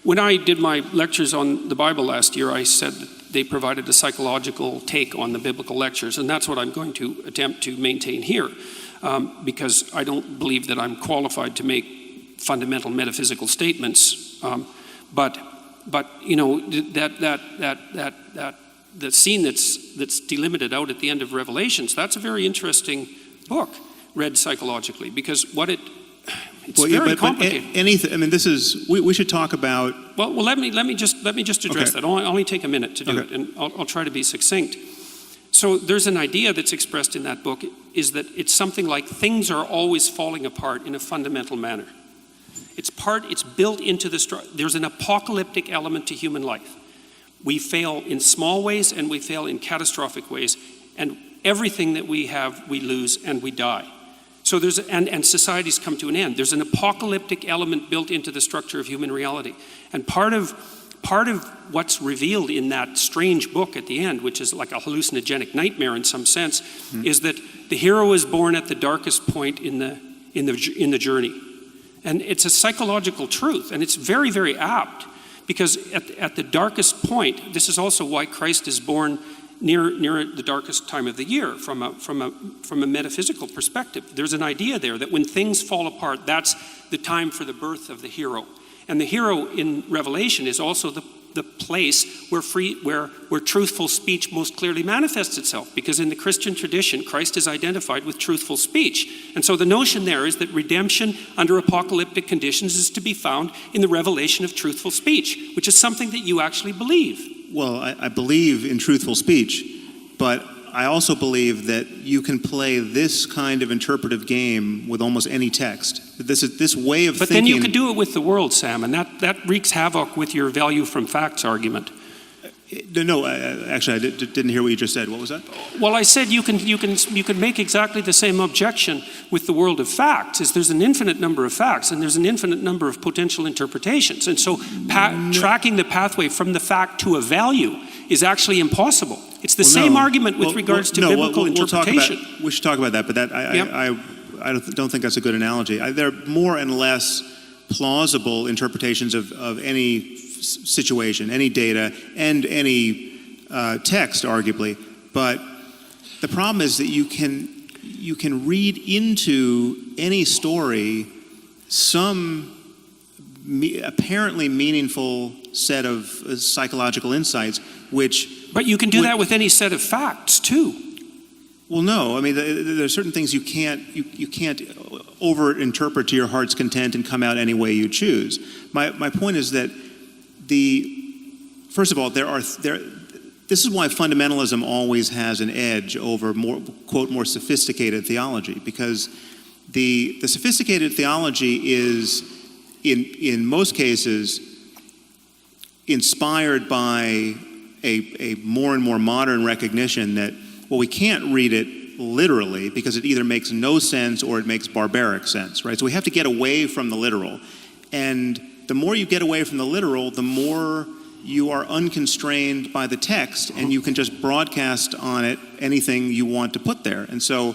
when I did my lectures on the Bible last year, I said that they provided a psychological take on the biblical lectures, and that's what I'm going to attempt to maintain here, because I don't believe that I'm qualified to make fundamental metaphysical statements. But the scene that's delimited out at the end of Revelations, that's a very interesting book read psychologically, because it's very complicated. Anything. I mean, we should talk about. Well, let me just address that. I'll only take a minute to do it, and I'll try to be succinct. So there's an idea that's expressed in that book, is that it's something like things are always falling apart in a fundamental manner. It's built into there's an apocalyptic element to human life. We fail in small ways and we fail in catastrophic ways, and everything that we have, we lose and we die. So and societies come to an end. There's an apocalyptic element built into the structure of human reality. And part of what's revealed in that strange book at the end, which is like a hallucinogenic nightmare in some sense, is that the hero is born at the darkest point in the journey. And it's a psychological truth, and it's very, very apt, because at the darkest point, this is also why Christ is born near the darkest time of the year from a metaphysical perspective. There's an idea there that when things fall apart, that's the time for the birth of the hero. And the hero in Revelation is also the place where truthful speech most clearly manifests itself, because in the Christian tradition, Christ is identified with truthful speech. And so the notion there is that redemption under apocalyptic conditions is to be found in the revelation of truthful speech, which is something that you actually believe. Well, I believe in truthful speech, but I also believe that you can play this kind of interpretive game with almost any text. This way of thinking. But then you could do it with the world, Sam, and that wreaks havoc with your value from facts argument. No, actually, I didn't hear what you just said. What was that? Well, I said you can make exactly the same objection with the world of facts. Is there's an infinite number of facts, and there's an infinite number of potential interpretations, and so tracking the pathway from the fact to a value is actually impossible. It's the same argument with regards to biblical interpretation. We should talk about that, but I don't think that's a good analogy. There are more and less plausible interpretations of any situation, any data, and any text, arguably. But the problem is that you can read into any story some apparently meaningful set of psychological insights which... But you can do that with any set of facts, too. Well, no. I mean, there are certain things you can't over-interpret to your heart's content and come out any way you choose. My point is that first of all, this is why fundamentalism always has an edge over more sophisticated theology, because the sophisticated theology is in most cases inspired by a more and more modern recognition that, well, we can't read it literally because it either makes no sense or it makes barbaric sense, right? So we have to get away from the literal. And the more you get away from the literal, the more you are unconstrained by the text, and you can just broadcast on it anything you want to put there. And so,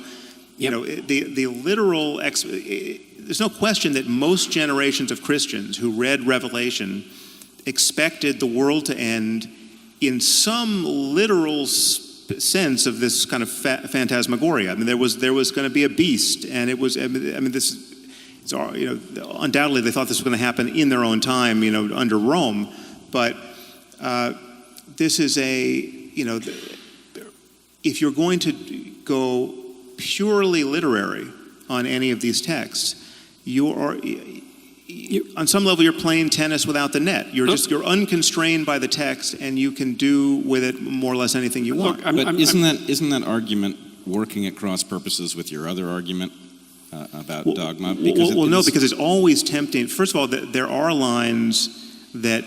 you know, the literal, there's no question that most generations of Christians who read Revelation expected the world to end in some literal sense of this kind of phantasmagoria. I mean, there was going to be a beast, and it was. I mean, this. It's, you know, undoubtedly they thought this was going to happen in their own time, you know, under Rome, but this is you know, if you're going to go purely literary on any of these texts, on some level, you're playing tennis without the net. You're unconstrained by the text, and you can do with it more or less anything you want. But isn't that argument working at cross purposes with your other argument about dogma? Because no, because it's always tempting. First of all, there are lines that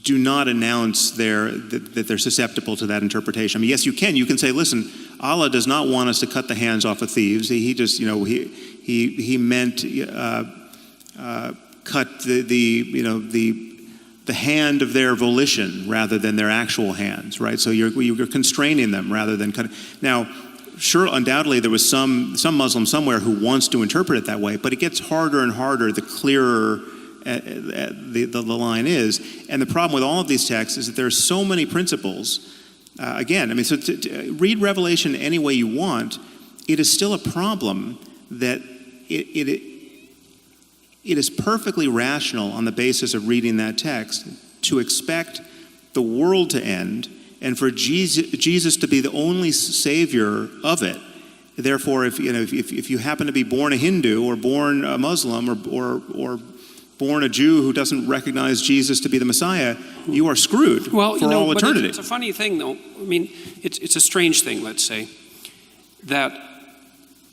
do not announce that they're susceptible to that interpretation. I mean, yes, you can say, listen, Allah does not want us to cut the hands off of thieves. He just, you know, he meant cut the hand of their volition rather than their actual hands, right? So you're constraining them rather than cutting. Now, sure, undoubtedly there was some Muslim somewhere who wants to interpret it that way, but it gets harder and harder the clearer the line is. And the problem with all of these texts is that there are so many principles. Again, I mean, so to read Revelation any way you want, it is still a problem that it is perfectly rational on the basis of reading that text to expect the world to end and for Jesus to be the only savior of it. Therefore, if you happen to be born a Hindu or born a Muslim or born a Jew who doesn't recognize Jesus to be the Messiah, you are screwed for all eternity. But it's a funny thing, though. I mean, it's a strange thing, let's say, that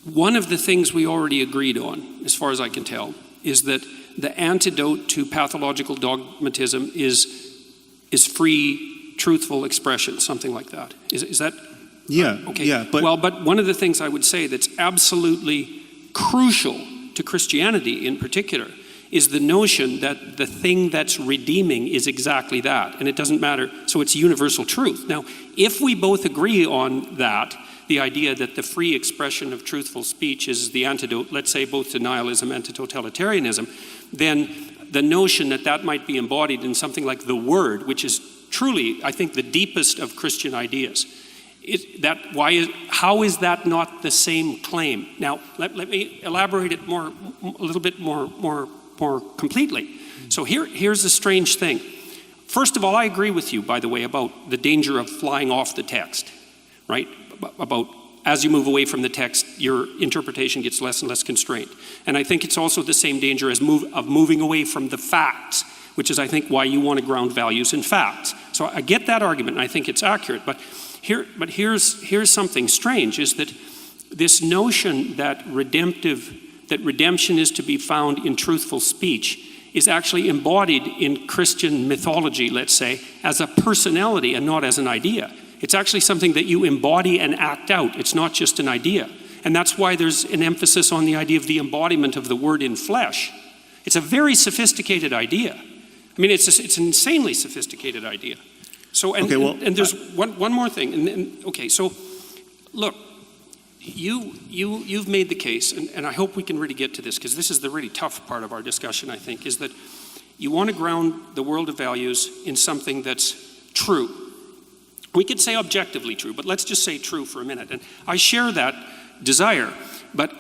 one of the things we already agreed on, as far as I can tell, is that the antidote to pathological dogmatism is free, truthful expression, something like that. Is that? Yeah. Okay. Yeah. But one of the things I would say that's absolutely crucial to Christianity in particular is the notion that the thing that's redeeming is exactly that, and it doesn't matter. So it's universal truth. Now, if we both agree on that, the idea that the free expression of truthful speech is the antidote, let's say, both to nihilism and to totalitarianism, then the notion that might be embodied in something like the Word, which is truly, I think, the deepest of Christian ideas. How is that not the same claim? Now, let me elaborate it a little bit more completely. So here's the strange thing. First of all, I agree with you, by the way, about the danger of flying off the text, right? About as you move away from the text, your interpretation gets less and less constrained. And I think it's also the same danger as of moving away from the facts, which is, I think, why you want to ground values in facts. So I get that argument, and I think it's accurate. But here's something strange, is that this notion that redemption is to be found in truthful speech is actually embodied in Christian mythology, let's say, as a personality and not as an idea. It's actually something that you embody and act out. It's not just an idea. And that's why there's an emphasis on the idea of the embodiment of the Word in flesh. It's a very sophisticated idea. I mean, it's an insanely sophisticated idea. So, and there's one more thing. Okay, so look, you've made the case, and I hope we can really get to this, because this is the really tough part of our discussion, I think, is that you want to ground the world of values in something that's true. We could say objectively true, but let's just say true for a minute. And I share that desire, but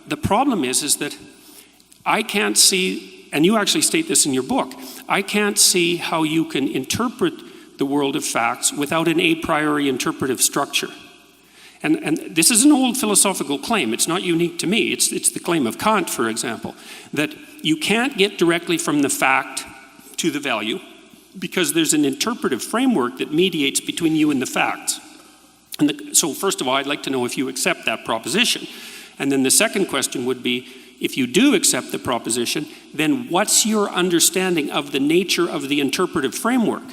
the problem is that I can't see, and you actually state this in your book, I can't see how you can interpret the world of facts without an a priori interpretive structure. And this is an old philosophical claim. It's not unique to me. It's the claim of Kant, for example, that you can't get directly from the fact to the value because there's an interpretive framework that mediates between you and the facts. So first of all, I'd like to know if you accept that proposition. And then the second question would be, if you do accept the proposition, then what's your understanding of the nature of the interpretive framework?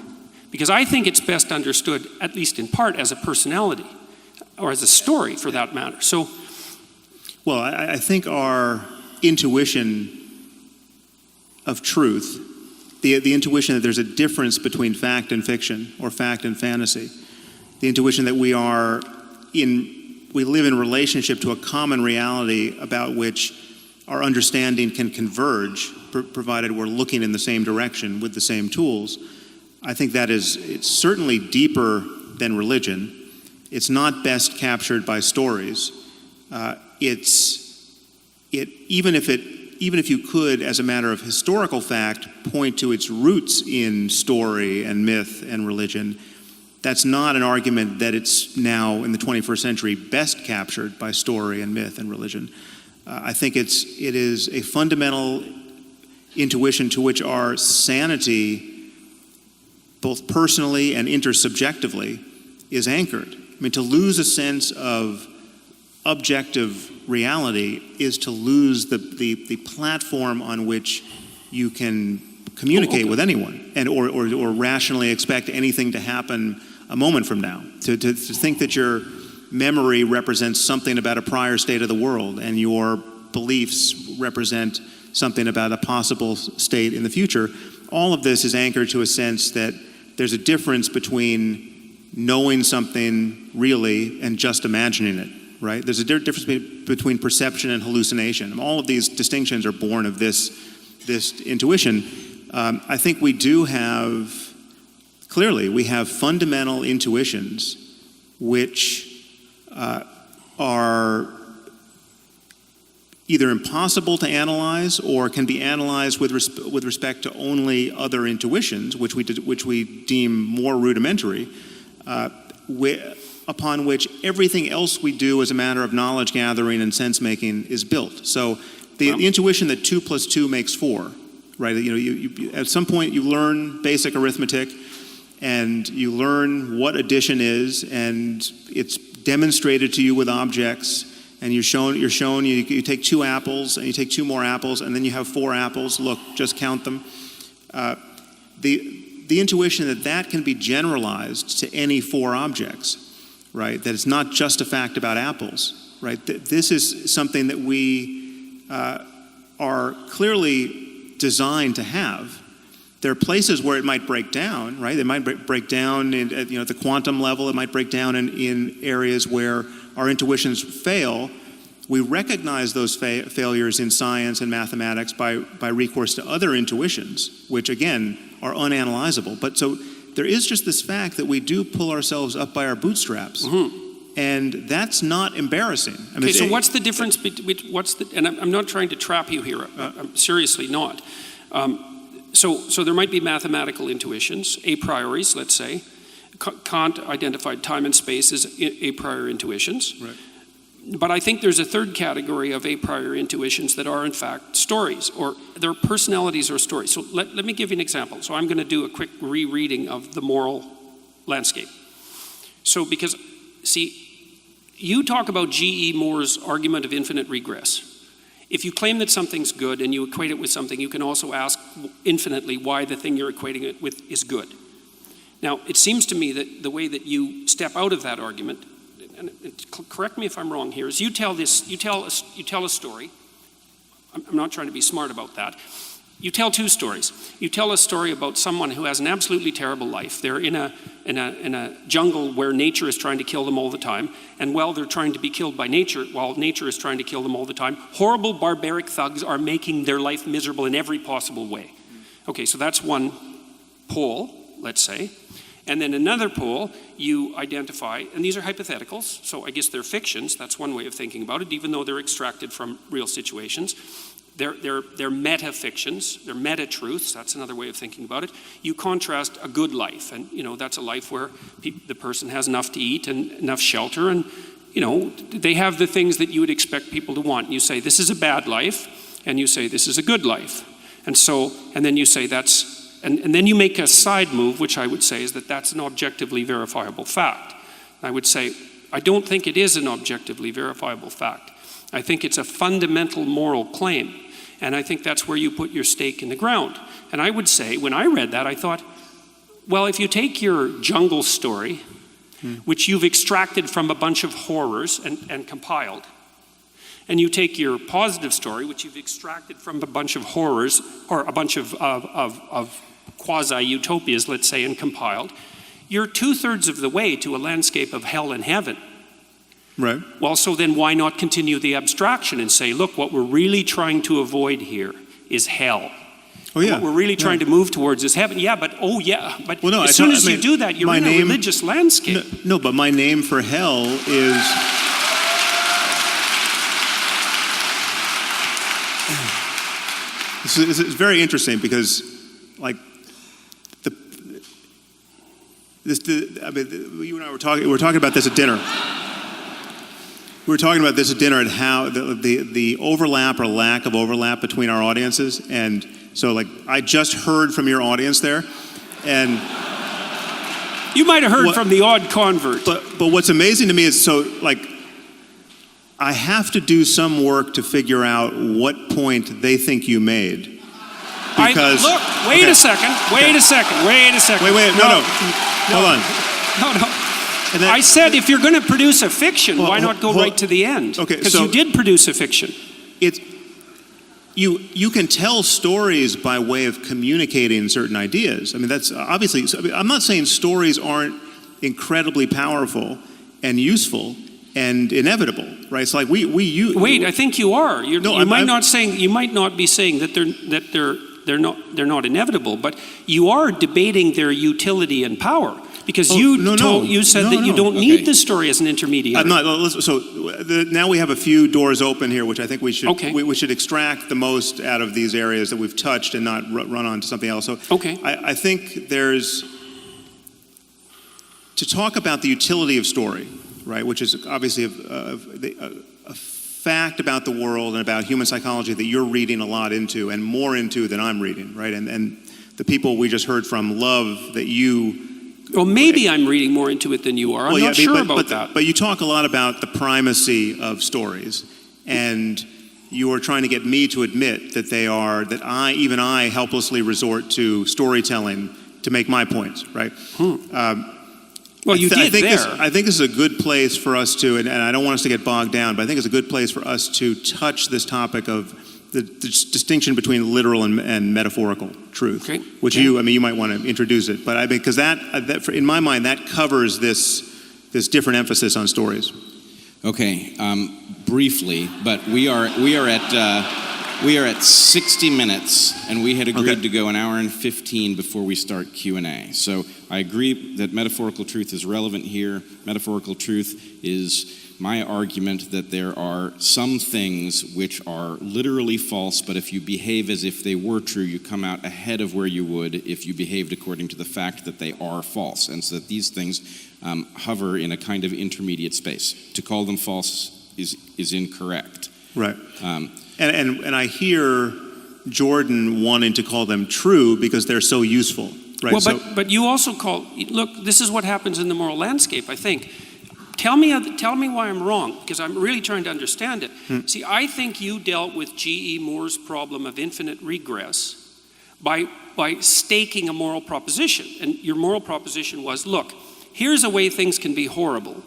Because I think it's best understood, at least in part, as a personality, or as a story for that matter. So, well, I think our intuition of truth, the intuition that there's a difference between fact and fiction, or fact and fantasy, the intuition that we live in relationship to a common reality about which our understanding can converge, provided we're looking in the same direction with the same tools. I think it's certainly deeper than religion. It's not best captured by stories. Even if you could, as a matter of historical fact, point to its roots in story and myth and religion, that's not an argument that it's now in the 21st century best captured by story and myth and religion. I think it is a fundamental intuition to which our sanity, both personally and intersubjectively, is anchored. I mean, to lose a sense of objective reality is to lose the platform on which you can communicate with anyone and or rationally expect anything to happen a moment from now. To think that your memory represents something about a prior state of the world and your beliefs represent something about a possible state in the future, all of this is anchored to a sense that there's a difference between knowing something really and just imagining it, right? There's a difference between perception and hallucination. All of these distinctions are born of this intuition. I think we have fundamental intuitions which are either impossible to analyze or can be analyzed with respect to only other intuitions, which we deem more rudimentary, upon which everything else we do as a matter of knowledge gathering and sense making is built. So the intuition that 2 + 2 makes 4, right? You at some point you learn basic arithmetic, and you learn what addition is, and it's demonstrated to you with objects, and you're shown you take 2 apples, and you take 2 more apples, and then you have 4 apples. Look, just count them. The intuition that can be generalized to any 4 objects, right? That it's not just a fact about apples, right? This is something that we are clearly designed to have. There are places where it might break down, right? It might break down at the quantum level. It might break down in areas where our intuitions fail. We recognize those failures in science and mathematics by recourse to other intuitions, which again are unanalyzable. But so there is just this fact that we do pull ourselves up by our bootstraps, and that's not embarrassing. I mean, so what's the difference between and I'm not trying to trap you here. I'm seriously not. So there might be mathematical intuitions, a prioris, let's say. Kant identified time and space as a priori intuitions. Right. But I think there's a third category of a priori intuitions that are in fact stories, or they're personalities or stories. So let me give you an example. So I'm going to do a quick rereading of the moral landscape. So because, see, you talk about G.E. Moore's argument of infinite regress. If you claim that something's good and you equate it with something, you can also ask infinitely why the thing you're equating it with is good. Now, it seems to me that the way that you step out of that argument, and correct me if I'm wrong here, is you tell a story. I'm not trying to be smart about that. You tell 2 stories. You tell a story about someone who has an absolutely terrible life. They're in a jungle where nature is trying to kill them all the time, and while they're trying to be killed by nature, while nature is trying to kill them all the time, horrible barbaric thugs are making their life miserable in every possible way. Okay, so that's one pole, let's say. And then another pole, you identify, and these are hypotheticals, so I guess they're fictions, that's one way of thinking about it, even though they're extracted from real situations. They're meta-fictions, they're meta-truths, that's another way of thinking about it. You contrast a good life, and that's a life where the person has enough to eat and enough shelter, and they have the things that you would expect people to want. And you say, this is a bad life, and you say, this is a good life. And then you say and then you make a side move, which I would say is that's an objectively verifiable fact. And I would say, I don't think it is an objectively verifiable fact. I think it's a fundamental moral claim. And I think that's where you put your stake in the ground. And I would say, when I read that, I thought, well, if you take your jungle story, which you've extracted from a bunch of horrors and compiled, and you take your positive story, which you've extracted from a bunch of horrors, or a bunch of quasi-utopias, let's say, and compiled, you're 2/3 of the way to a landscape of hell and heaven. Right. Well, so then why not continue the abstraction and say, look, what we're really trying to avoid here is hell. Oh, yeah. What we're really trying to move towards is heaven. Yeah, but no, as soon as you do that, you're in a religious landscape. No, but my name for hell is... It's very interesting because, like, you and I were talking about this at dinner. We were talking about this at dinner and how the overlap or lack of overlap between our audiences. And so, like, I just heard from your audience there, and you might have heard from the odd convert. But what's amazing to me is, so, like, I have to do some work to figure out what point they think you made. Because wait a second. Wait, no. Hold on. No. I said, if you're going to produce a fiction, why not go right to the end? Okay, because you did produce a fiction. You can tell stories by way of communicating certain ideas. I mean, that's obviously. I'm not saying stories aren't incredibly powerful and useful and inevitable, right? It's like Wait, I think you are. You might not be saying that they're not inevitable, but you are debating their utility and power. Because you said that you don't need the story as an intermediary. I'm not. Now we have a few doors open here, which I think we should we should extract the most out of these areas that we've touched and not run on to something else. So I think there's to talk about the utility of story, right? Which is obviously a fact about the world and about human psychology that you're reading a lot into and more into than I'm reading, right? And the people we just heard from love that you. Well, maybe I'm reading more into it than you are. I'm not sure about that. But you talk a lot about the primacy of stories, and you are trying to get me to admit that even I helplessly resort to storytelling to make my points, right? Well, you did there. I think this is a good place for us to, and I don't want us to get bogged down, but I think it's a good place for us to touch this topic of the distinction between literal and metaphorical truth, which you might want to introduce it, but because that in my mind that covers this different emphasis on stories. Okay, briefly, but we are at 60 minutes, and we had agreed to go an hour and 15 before we start Q&A. So I agree that metaphorical truth is relevant here. Metaphorical truth is my argument that there are some things which are literally false, but if you behave as if they were true, you come out ahead of where you would if you behaved according to the fact that they are false. And so that these things hover in a kind of intermediate space. To call them false is incorrect. Right. And I hear Jordan wanting to call them true because they're so useful. Right. Well, but you also look, this is what happens in the moral landscape, I think. Tell me why I'm wrong, because I'm really trying to understand it. See, I think you dealt with G.E. Moore's problem of infinite regress by staking a moral proposition. And your moral proposition was, look, here's a way things can be horrible,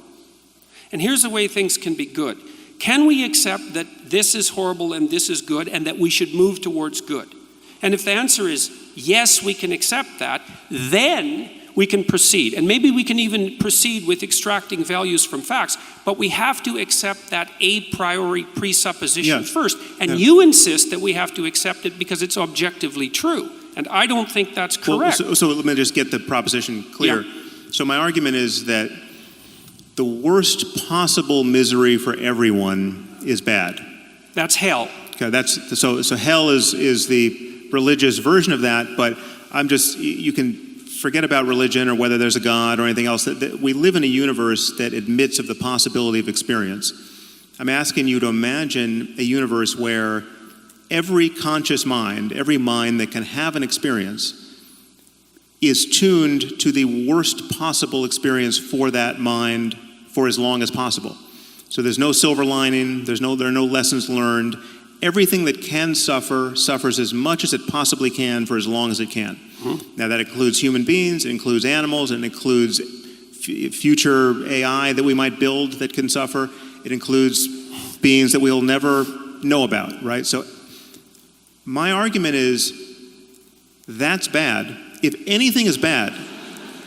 and here's a way things can be good. Can we accept that this is horrible and this is good, and that we should move towards good? And if the answer is yes, we can accept that, then we can proceed. And maybe we can even proceed with extracting values from facts, but we have to accept that a priori presupposition first. And you insist that we have to accept it because it's objectively true. And I don't think that's correct. Well, so let me just get the proposition clear. Yeah. So my argument is that the worst possible misery for everyone is bad. That's hell. Okay, that's so hell is the religious version of that, but you can forget about religion or whether there's a God or anything else. That we live in a universe that admits of the possibility of experience. I'm asking you to imagine a universe where every conscious mind, every mind that can have an experience, is tuned to the worst possible experience for that mind for as long as possible. So there's no silver lining, there are no lessons learned. Everything that can suffer suffers as much as it possibly can for as long as it can. Mm-hmm. Now that includes human beings, it includes animals, and it includes future AI that we might build that can suffer. It includes beings that we'll never know about, right? So my argument is that's bad. If anything is bad,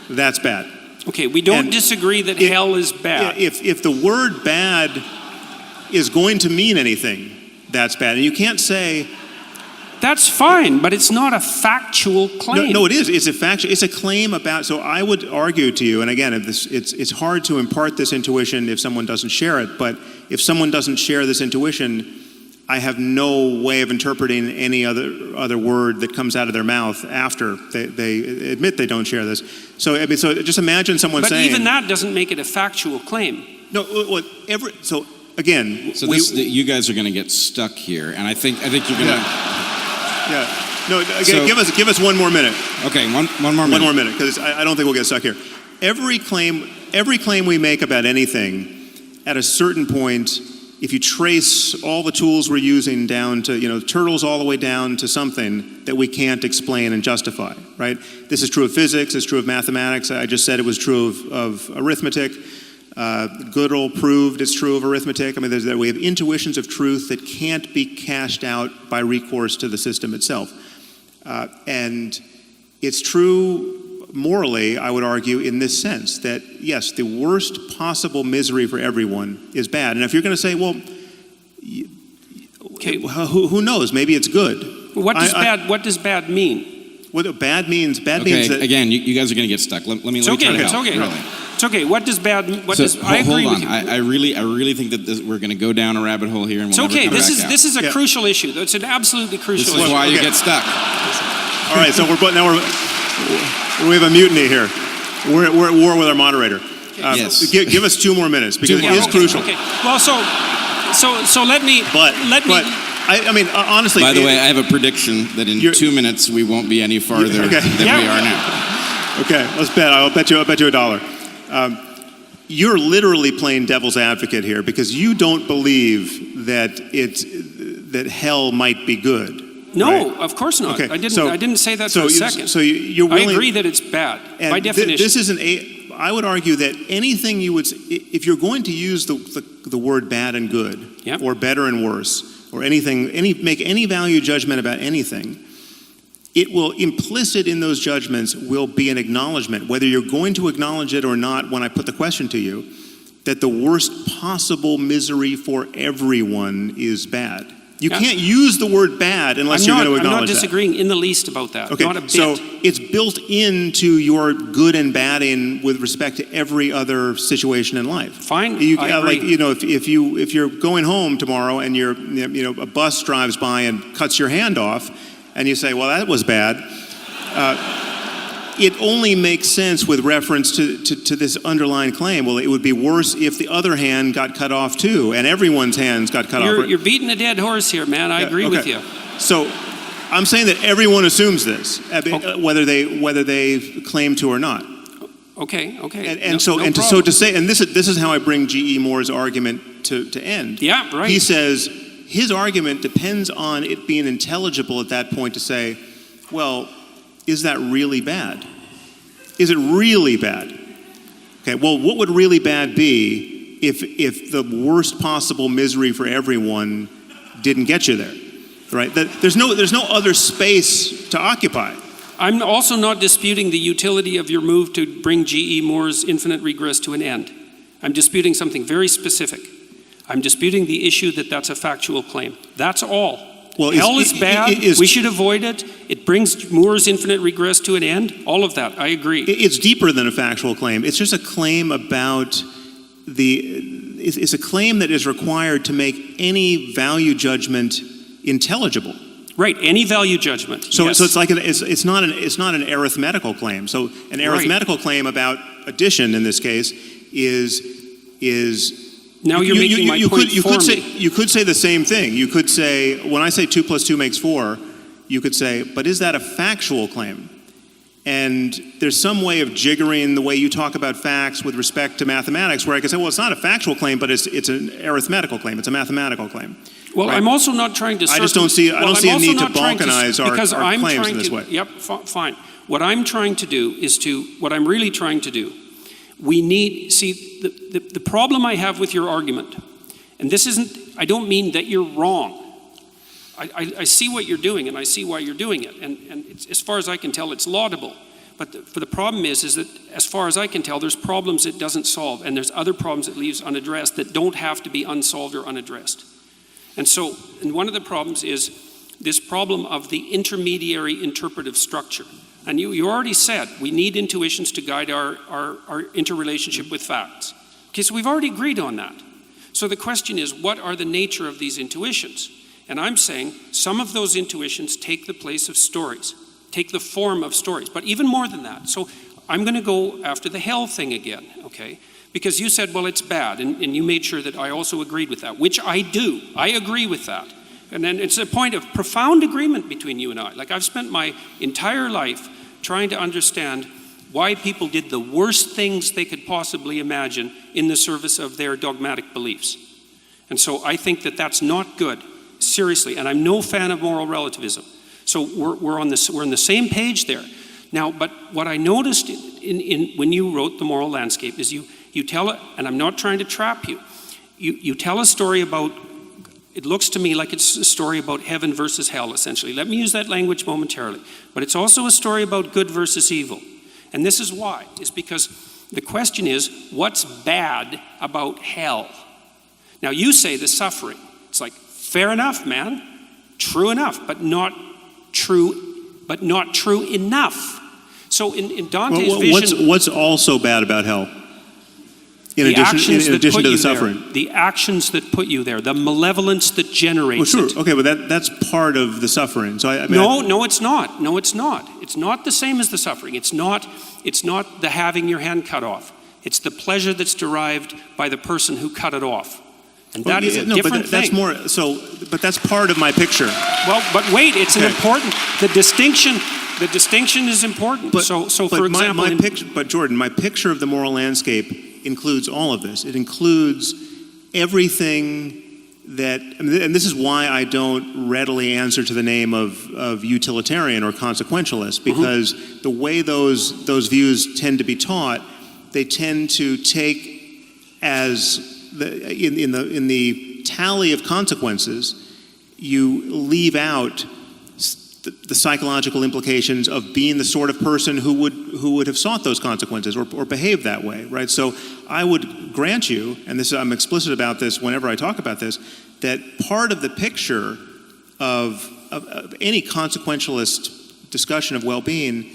that's bad. Okay, we don't disagree that hell is bad. If the word bad is going to mean anything, that's bad. And you can't say... That's fine, but it's not a factual claim. No, it is. It's a factual. It's a claim about... So I would argue to you, and again, it's hard to impart this intuition if someone doesn't share it, but if someone doesn't share this intuition, I have no way of interpreting any other word that comes out of their mouth after they admit they don't share this. So just imagine someone saying... But even that doesn't make it a factual claim. No, so again... So you guys are going to get stuck here, and I think you're going to... Yeah. No, again, give us 1 more minute. Okay, one more minute. 1 more minute, because I don't think we'll get stuck here. Every claim we make about anything, at a certain point... If you trace all the tools we're using down to, turtles all the way down to something that we can't explain and justify, right? This is true of physics, it's true of mathematics. I just said it was true of arithmetic. Gödel proved it's true of arithmetic. I mean, we have intuitions of truth that can't be cashed out by recourse to the system itself. And it's true morally, I would argue, in this sense, that yes, the worst possible misery for everyone is bad. And if you're going to say, well, okay, who knows? Maybe it's good. What does bad mean? What bad means? Bad okay, means that again, you guys are going to get stuck. Let me try to help. It's okay. Really. It's okay. What does bad? I agree hold with on. you. I really think that we're going to go down a rabbit hole here, and we'll never come back out. This is a crucial issue. It's an absolutely crucial issue. This is why you get stuck. All right. So we have a mutiny here. We're at war with our moderator. Yes. Give us 2 more minutes because it is crucial. Okay. Well, so let me. I mean, honestly. By the way, I have a prediction that in 2 minutes we won't be any farther than we are now. Okay, let's bet. I'll bet you $1. You're literally playing devil's advocate here because you don't believe that hell might be good. No, right? Of course not. Okay, I didn't say that for a second. So you're willing, I agree that it's bad by definition. This isn't I would argue that anything if you're going to use the word bad and good, or better and worse, or make any value judgment about anything, it will implicit in those judgments will be an acknowledgement, whether you're going to acknowledge it or not when I put the question to you, that the worst possible misery for everyone is bad. You can't use the word bad unless you're going to acknowledge that. I'm not disagreeing in the least about that. Okay, not a bit. So it's built into your good and badding with respect to every other situation in life. Fine, I agree. If you're going home tomorrow and a bus drives by and cuts your hand off, and you say, well, that was bad. It only makes sense with reference to this underlying claim. Well, it would be worse if the other hand got cut off too, and everyone's hands got cut off. You're beating a dead horse here, man. I agree with you. So I'm saying that everyone assumes this, whether they claim to or not. Okay. So to say, and this is how I bring G.E. Moore's argument to end. Yeah, right. He says his argument depends on it being intelligible at that point to say, well, is that really bad? Is it really bad? Okay, well, what would really bad be if the worst possible misery for everyone didn't get you there, right? There's no other space to occupy. I'm also not disputing the utility of your move to bring G.E. Moore's infinite regress to an end. I'm disputing something very specific. I'm disputing the issue that that's a factual claim. That's all. Well, hell is bad. We should avoid it. It brings Moore's infinite regress to an end. All of that, I agree. It's deeper than a factual claim. It's just a claim about it's a claim that is required to make any value judgment intelligible. Right, any value judgment. So, yes. so it's like it's not an arithmetical claim. So an arithmetical claim about addition in this case is now you're making my point you for could say me. you could say the same thing. You could say, when I say 2 + 2 makes 4, you could say, but is that a factual claim? And there's some way of jiggering the way you talk about facts with respect to mathematics, where I could say, well, it's not a factual claim, but it's an arithmetical claim. It's a mathematical claim. Well, right? I'm also not trying to. I just don't see. I don't see a need to balkanize our claims in this way. Yep, fine. What I'm trying to do is what I'm really trying to do. We need the problem I have with your argument, and this isn't. I don't mean that you're wrong. I see what you're doing, and I see why you're doing it, and it's, as far as I can tell, it's laudable. But the problem is that, as far as I can tell, there's problems it doesn't solve, and there's other problems it leaves unaddressed that don't have to be unsolved or unaddressed. And one of the problems is this problem of the intermediary interpretive structure. And you already said we need intuitions to guide our interrelationship with facts. Okay, so we've already agreed on that. So the question is, what are the nature of these intuitions? And I'm saying some of those intuitions take the place of stories, take the form of stories, but even more than that. So I'm going to go after the hell thing again, okay? Because you said, well, it's bad, and you made sure that I also agreed with that, which I do. I agree with that. And then it's a point of profound agreement between you and I. Like, I've spent my entire life trying to understand why people did the worst things they could possibly imagine in the service of their dogmatic beliefs. And so I think that that's not good, seriously, and I'm no fan of moral relativism. So we're on the same page there. Now, but what I noticed in when you wrote The Moral Landscape is you tell it, and I'm not trying to trap you, you tell a story about, it looks to me like it's a story about heaven versus hell, essentially. Let me use that language momentarily. But it's also a story about good versus evil. And this is why, is because the question is, what's bad about hell? Now, you say the suffering. It's like, fair enough, man. True enough, but not true enough. So in Dante's vision, what's also bad about hell? In addition to the suffering, the actions that put you there, the malevolence that generates well, it. sure, okay, but that's part of the suffering. So no, it's not. No, it's not. It's not the same as the suffering. It's not the having your hand cut off. It's the pleasure that's derived by the person who cut it off. And that is a different thing. That's more. So, but that's part of my picture. Well, but wait, it's an important. The distinction is important. But, for example, but Jordan, my picture of the moral landscape includes all of this. It includes everything that, and this is why I don't readily answer to the name of utilitarian or consequentialist, because the way those views tend to be taught, they tend to take as in the tally of consequences, you leave out the psychological implications of being the sort of person who would have sought those consequences or behaved that way, right? So I would grant you, and I'm explicit about this whenever I talk about this, that part of the picture of any consequentialist discussion of well-being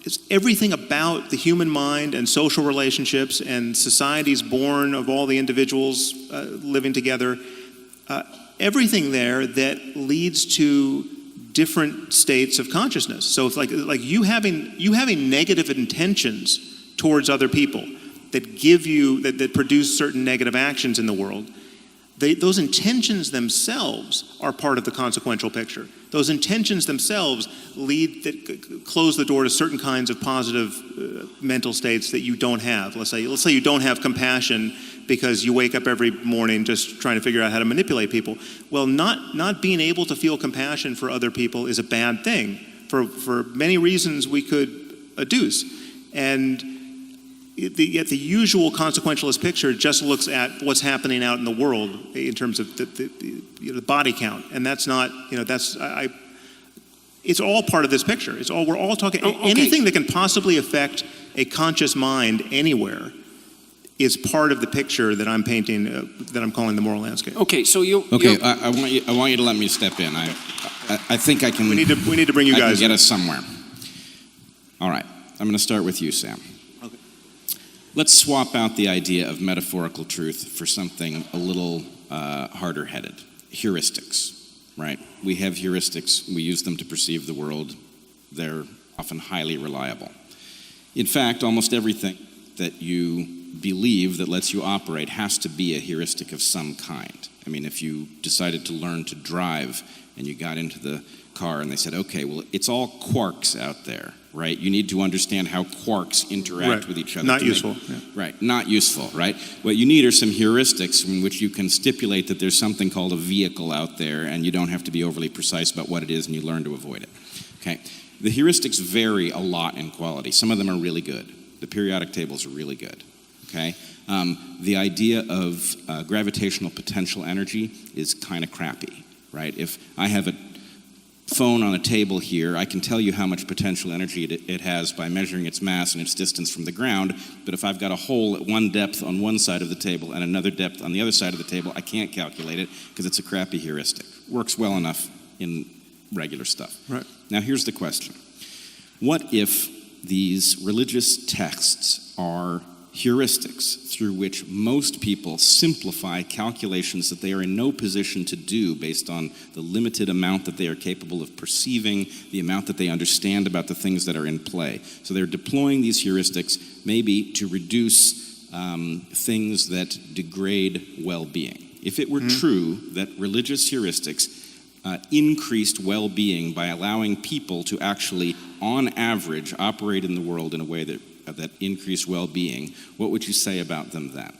it's everything about the human mind and social relationships and societies born of all the individuals living together. Everything there that leads to different states of consciousness. So it's like you having negative intentions towards other people that give you that produce certain negative actions in the world. Those intentions themselves are part of the consequential picture. Those intentions themselves close the door to certain kinds of positive mental states that you don't have. Let's say you don't have compassion because you wake up every morning just trying to figure out how to manipulate people. Well, not being able to feel compassion for other people is a bad thing for many reasons we could adduce. And yet the usual consequentialist picture just looks at what's happening out in the world in terms of the body count, and that's not, it's all part of this picture. We're all talking. Anything that can possibly affect a conscious mind anywhere is part of the picture that I'm painting, that I'm calling the moral landscape. Okay, so I want you to let me step in. I think I can. We need to bring you guys. I can get us somewhere. All right, I'm going to start with you, Sam. Okay. Let's swap out the idea of metaphorical truth for something a little harder-headed. heuristics, right? We have heuristics. We use them to perceive the world. They're often highly reliable. In fact, almost everything that you believe that lets you operate has to be a heuristic of some kind. I mean, if you decided to learn to drive and you got into the car and they said, okay, well, it's all quarks out there, right? You need to understand how quarks interact with each other. Not useful. Right, not useful, right? What you need are some heuristics in which you can stipulate that there's something called a vehicle out there and you don't have to be overly precise about what it is and you learn to avoid it, okay? The heuristics vary a lot in quality. Some of them are really good. The periodic tables are really good, okay? The idea of gravitational potential energy is kind of crappy, right? If I have a phone on a table here, I can tell you how much potential energy it has by measuring its mass and its distance from the ground, but if I've got a hole at one depth on one side of the table and another depth on the other side of the table, I can't calculate it because it's a crappy heuristic. Works well enough in regular stuff. Right. Now here's the question. What if these religious texts are heuristics through which most people simplify calculations that they are in no position to do based on the limited amount that they are capable of perceiving, the amount that they understand about the things that are in play. So they're deploying these heuristics maybe to reduce things that degrade well-being. If it were true that religious heuristics increased well-being by allowing people to actually, on average, operate in the world in a way that increased well-being, what would you say about them then?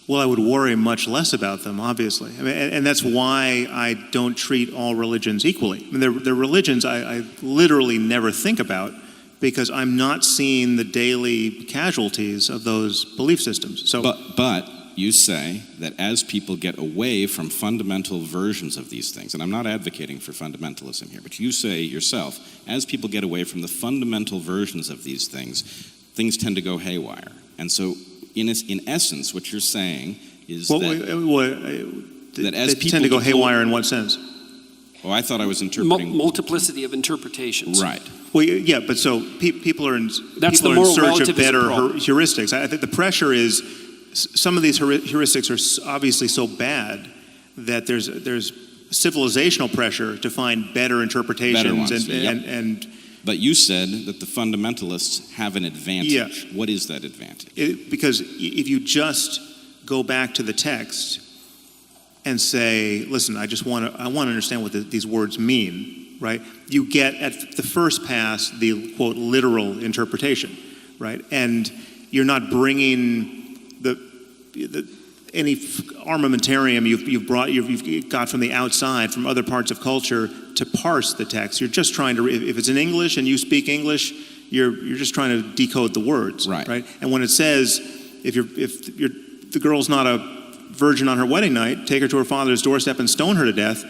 Well, I would worry much less about them, obviously. I mean, and that's why I don't treat all religions equally. I mean, they're religions I literally never think about because I'm not seeing the daily casualties of those belief systems. So, But you say that as people get away from fundamental versions of these things, and I'm not advocating for fundamentalism here, but you say yourself, as people get away from the fundamental versions of these things, things tend to go haywire. And so, in essence, what you're saying is that as they tend to go haywire in what sense? Oh, I thought I was interpreting... Multiplicity of interpretations. Right. Well, yeah, but so people are in, That's people the are in moral search of relativism better problem. heuristics. I think the pressure is some of these heuristics are obviously so bad that there's civilizational pressure to find better interpretations. Better ones, and but you said that the fundamentalists have an advantage. Yeah. What is that advantage? Because if you just go back to the text and say, listen, I want to understand what these words mean, right? You get at the first pass the quote literal interpretation, right? And you're not bringing any armamentarium you've got from the outside, from other parts of culture, to parse the text. You're just trying to, if it's in English and you speak English, you're just trying to decode the words, right? And when it says, if the girl's not a virgin on her wedding night, take her to her father's doorstep and stone her to death.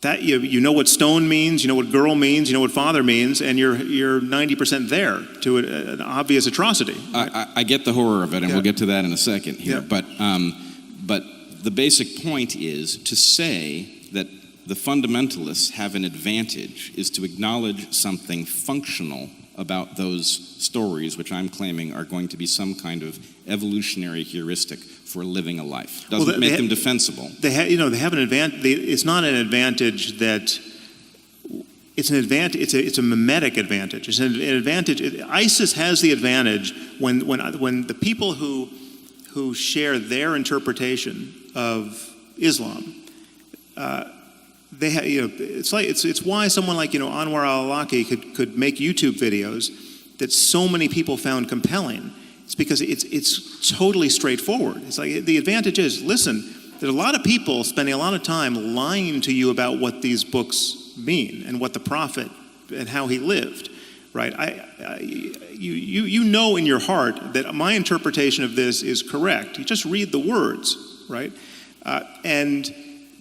That you know what stone means, you know what girl means, you know what father means, and you're 90% there to an obvious atrocity. Right? I get the horror of it, and we'll get to that in a second here. Yeah. But the basic point is to say that the fundamentalists have an advantage is to acknowledge something functional about those stories, which I'm claiming are going to be some kind of evolutionary heuristic for living a life. Doesn't make them defensible. They have an advantage. It's not an advantage that. It's an advantage. It's a mimetic advantage. It's an advantage. ISIS has the advantage when the people who share their interpretation of Islam. It's why someone like Anwar al-Awlaki could make YouTube videos that so many people found compelling. It's because it's totally straightforward. It's like the advantage is, listen, there's a lot of people spending a lot of time lying to you about what these books mean and what the prophet and how he lived, right? You know in your heart that my interpretation of this is correct. You just read the words, right? And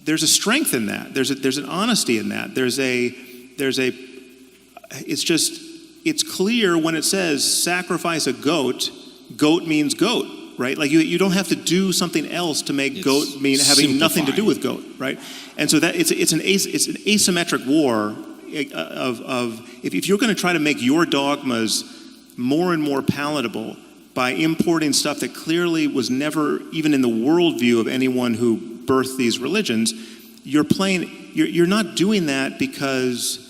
there's a strength in that. There's an honesty in that. It's clear when it says sacrifice a goat. Goat means goat, right? Like you don't have to do something else to make goat mean having nothing to do with goat, right? And so that it's an asymmetric war of if you're going to try to make your dogmas more and more palatable by importing stuff that clearly was never even in the worldview of anyone who birthed these religions, you're not doing that because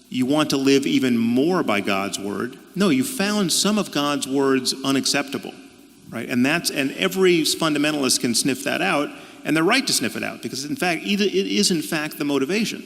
you want to live even more by God's word. No, you found some of God's words unacceptable, right? And every fundamentalist can sniff that out, and they're right to sniff it out, because in fact, it is in fact the motivation.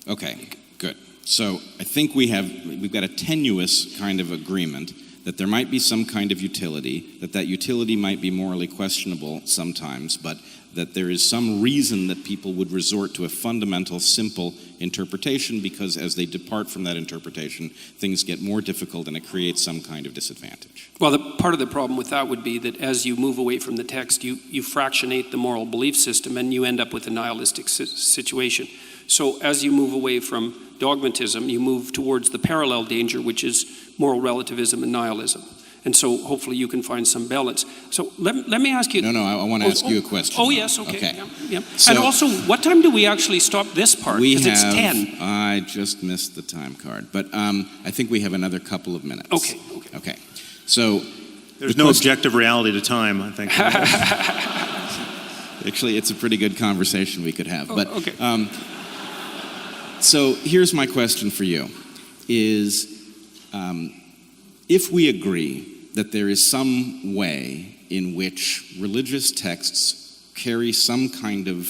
Okay, good. So I think we've got a tenuous kind of agreement that there might be some kind of utility, that utility might be morally questionable sometimes, but that there is some reason that people would resort to a fundamental, simple interpretation, because as they depart from that interpretation, things get more difficult and it creates some kind of disadvantage. Well, part of the problem with that would be that as you move away from the text, you fractionate the moral belief system and you end up with a nihilistic situation. So as you move away from dogmatism, you move towards the parallel danger, which is moral relativism and nihilism. And so hopefully you can find some balance. So let me ask you... No, I want to ask you a question. Oh, yes, okay. Yeah. So, and also, what time do we actually stop this part? Because it's 10. I just missed the time card. But I think we have another couple of minutes. Okay. So... There's no objective reality to time, I think. Actually, it's a pretty good conversation we could have. But, okay. So here's my question for you, is if we agree that there is some way in which religious texts carry some kind of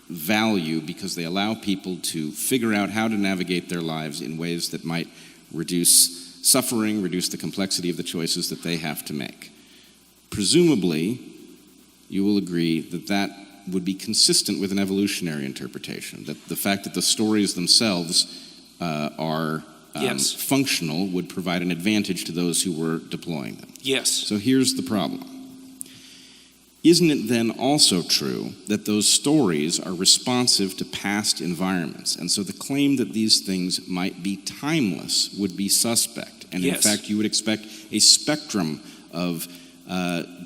value because they allow people to figure out how to navigate their lives in ways that might reduce suffering, reduce the complexity of the choices that they have to make, presumably you will agree that that would be consistent with an evolutionary interpretation, that the fact that the stories themselves are yes. functional would provide an advantage to those who were deploying them. Yes. So here's the problem. Isn't it then also true that those stories are responsive to past environments? And so the claim that these things might be timeless would be suspect. And yes. in fact, you would expect a spectrum of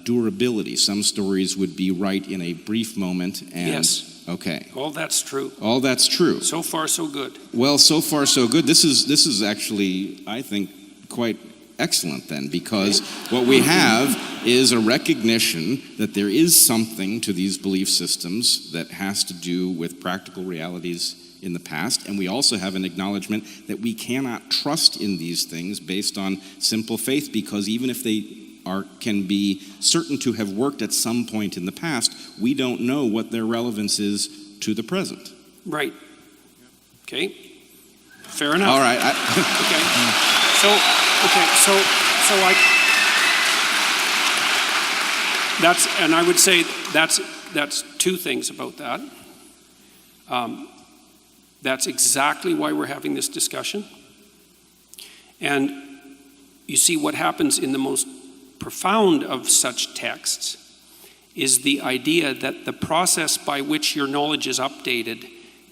durability. Some stories would be right in a brief moment. And, yes. Okay. All that's true. All that's true. So far, so good. Well, so far, so good. This is actually, I think, quite excellent then, because what we have is a recognition that there is something to these belief systems that has to do with practical realities in the past, and we also have an acknowledgement that we cannot trust in these things based on simple faith, because even if they can be certain to have worked at some point in the past, we don't know what their relevance is to the present. Right. Okay. Fair enough. All right. I would say that's two things about that. That's exactly why we're having this discussion. And you see, what happens in the most profound of such texts is the idea that the process by which your knowledge is updated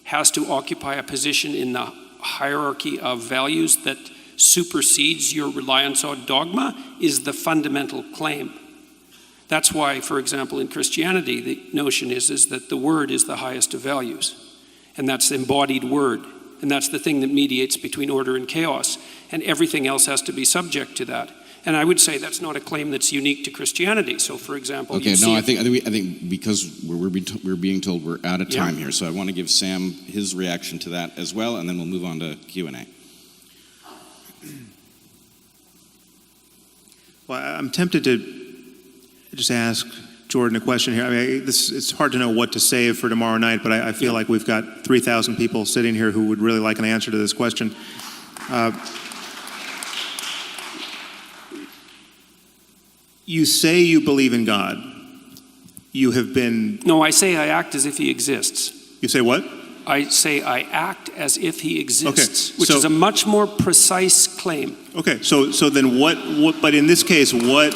has to occupy a position in the hierarchy of values that supersedes your reliance on dogma is the fundamental claim. That's why, for example, in Christianity, the notion is that the word is the highest of values, and that's the embodied word, and that's the thing that mediates between order and chaos, and everything else has to be subject to that. And I would say that's not a claim that's unique to Christianity. So, for example, okay, no, I think because we're being told we're out of time here, so I want to give Sam his reaction to that as well, and then we'll move on to Q&A. Well, I'm tempted to just ask Jordan a question here. I mean, it's hard to know what to save for tomorrow night, but I feel like we've got 3,000 people sitting here who would really like an answer to this question. You say you believe in God. You have been... No, I say I act as if he exists. You say what? I say I act as if he exists, okay, which is a much more precise claim. Okay, so then what, but in this case, what...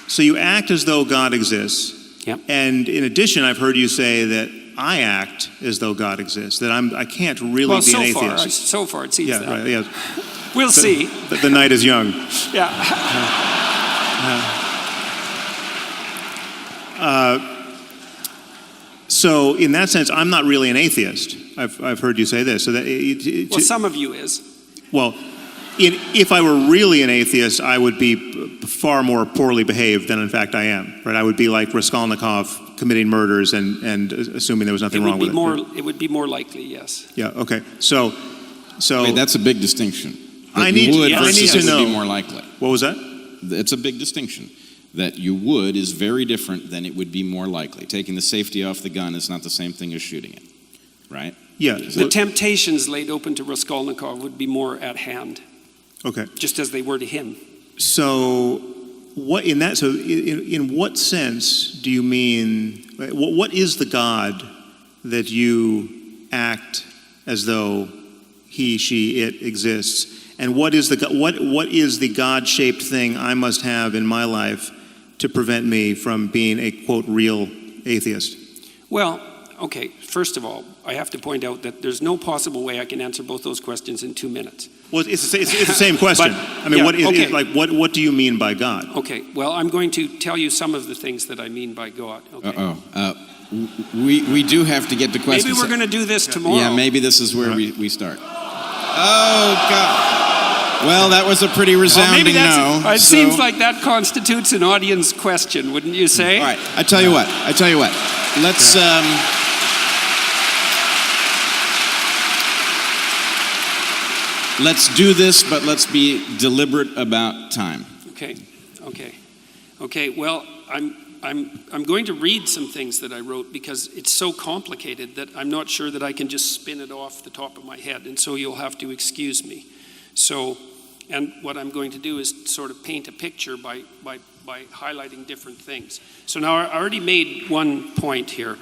So you act as though God exists. Yep. And in addition, I've heard you say that I act as though God exists, that I can't really be an atheist. So far it seems that. Right, yeah. We'll see. The night is young. Yeah. So in that sense, I'm not really an atheist. I've heard you say this. So that well, some of you is. Well, if I were really an atheist, I would be far more poorly behaved than in fact I am. Right? I would be like Raskolnikov committing murders and assuming there was nothing wrong with it. It would be more likely, yes. Yeah. Okay. So Wait, that's a big distinction. I need to know. Would be more likely. What was that? It's a big distinction. That you would is very different than it would be more likely. Taking the safety off the gun is not the same thing as shooting it, right? Yeah. The temptations laid open to Raskolnikov would be more at hand. Okay. Just as they were to him. So, in what sense do you mean? What is the God that you act as though he, she, it exists? And what is the God-shaped thing I must have in my life to prevent me from being a, quote, real atheist? Well, okay, first of all, I have to point out that there's no possible way I can answer both those questions in 2 minutes. Well, it's the same question. But, I mean, yeah, what do you mean by God? Okay, well, I'm going to tell you some of the things that I mean by God. Okay? We do have to get to questions. Maybe we're going to do this tomorrow. Yeah, maybe this is where we start. Oh, God. Well, that was a pretty resounding no. It seems like that constitutes an audience question, wouldn't you say? All right, I tell you what. Let's let's do this, but let's be deliberate about time. Okay. Well, I'm going to read some things that I wrote because it's so complicated that I'm not sure that I can just spin it off the top of my head, and so you'll have to excuse me. So, and what I'm going to do is sort of paint a picture by highlighting different things. So now I already made one point here.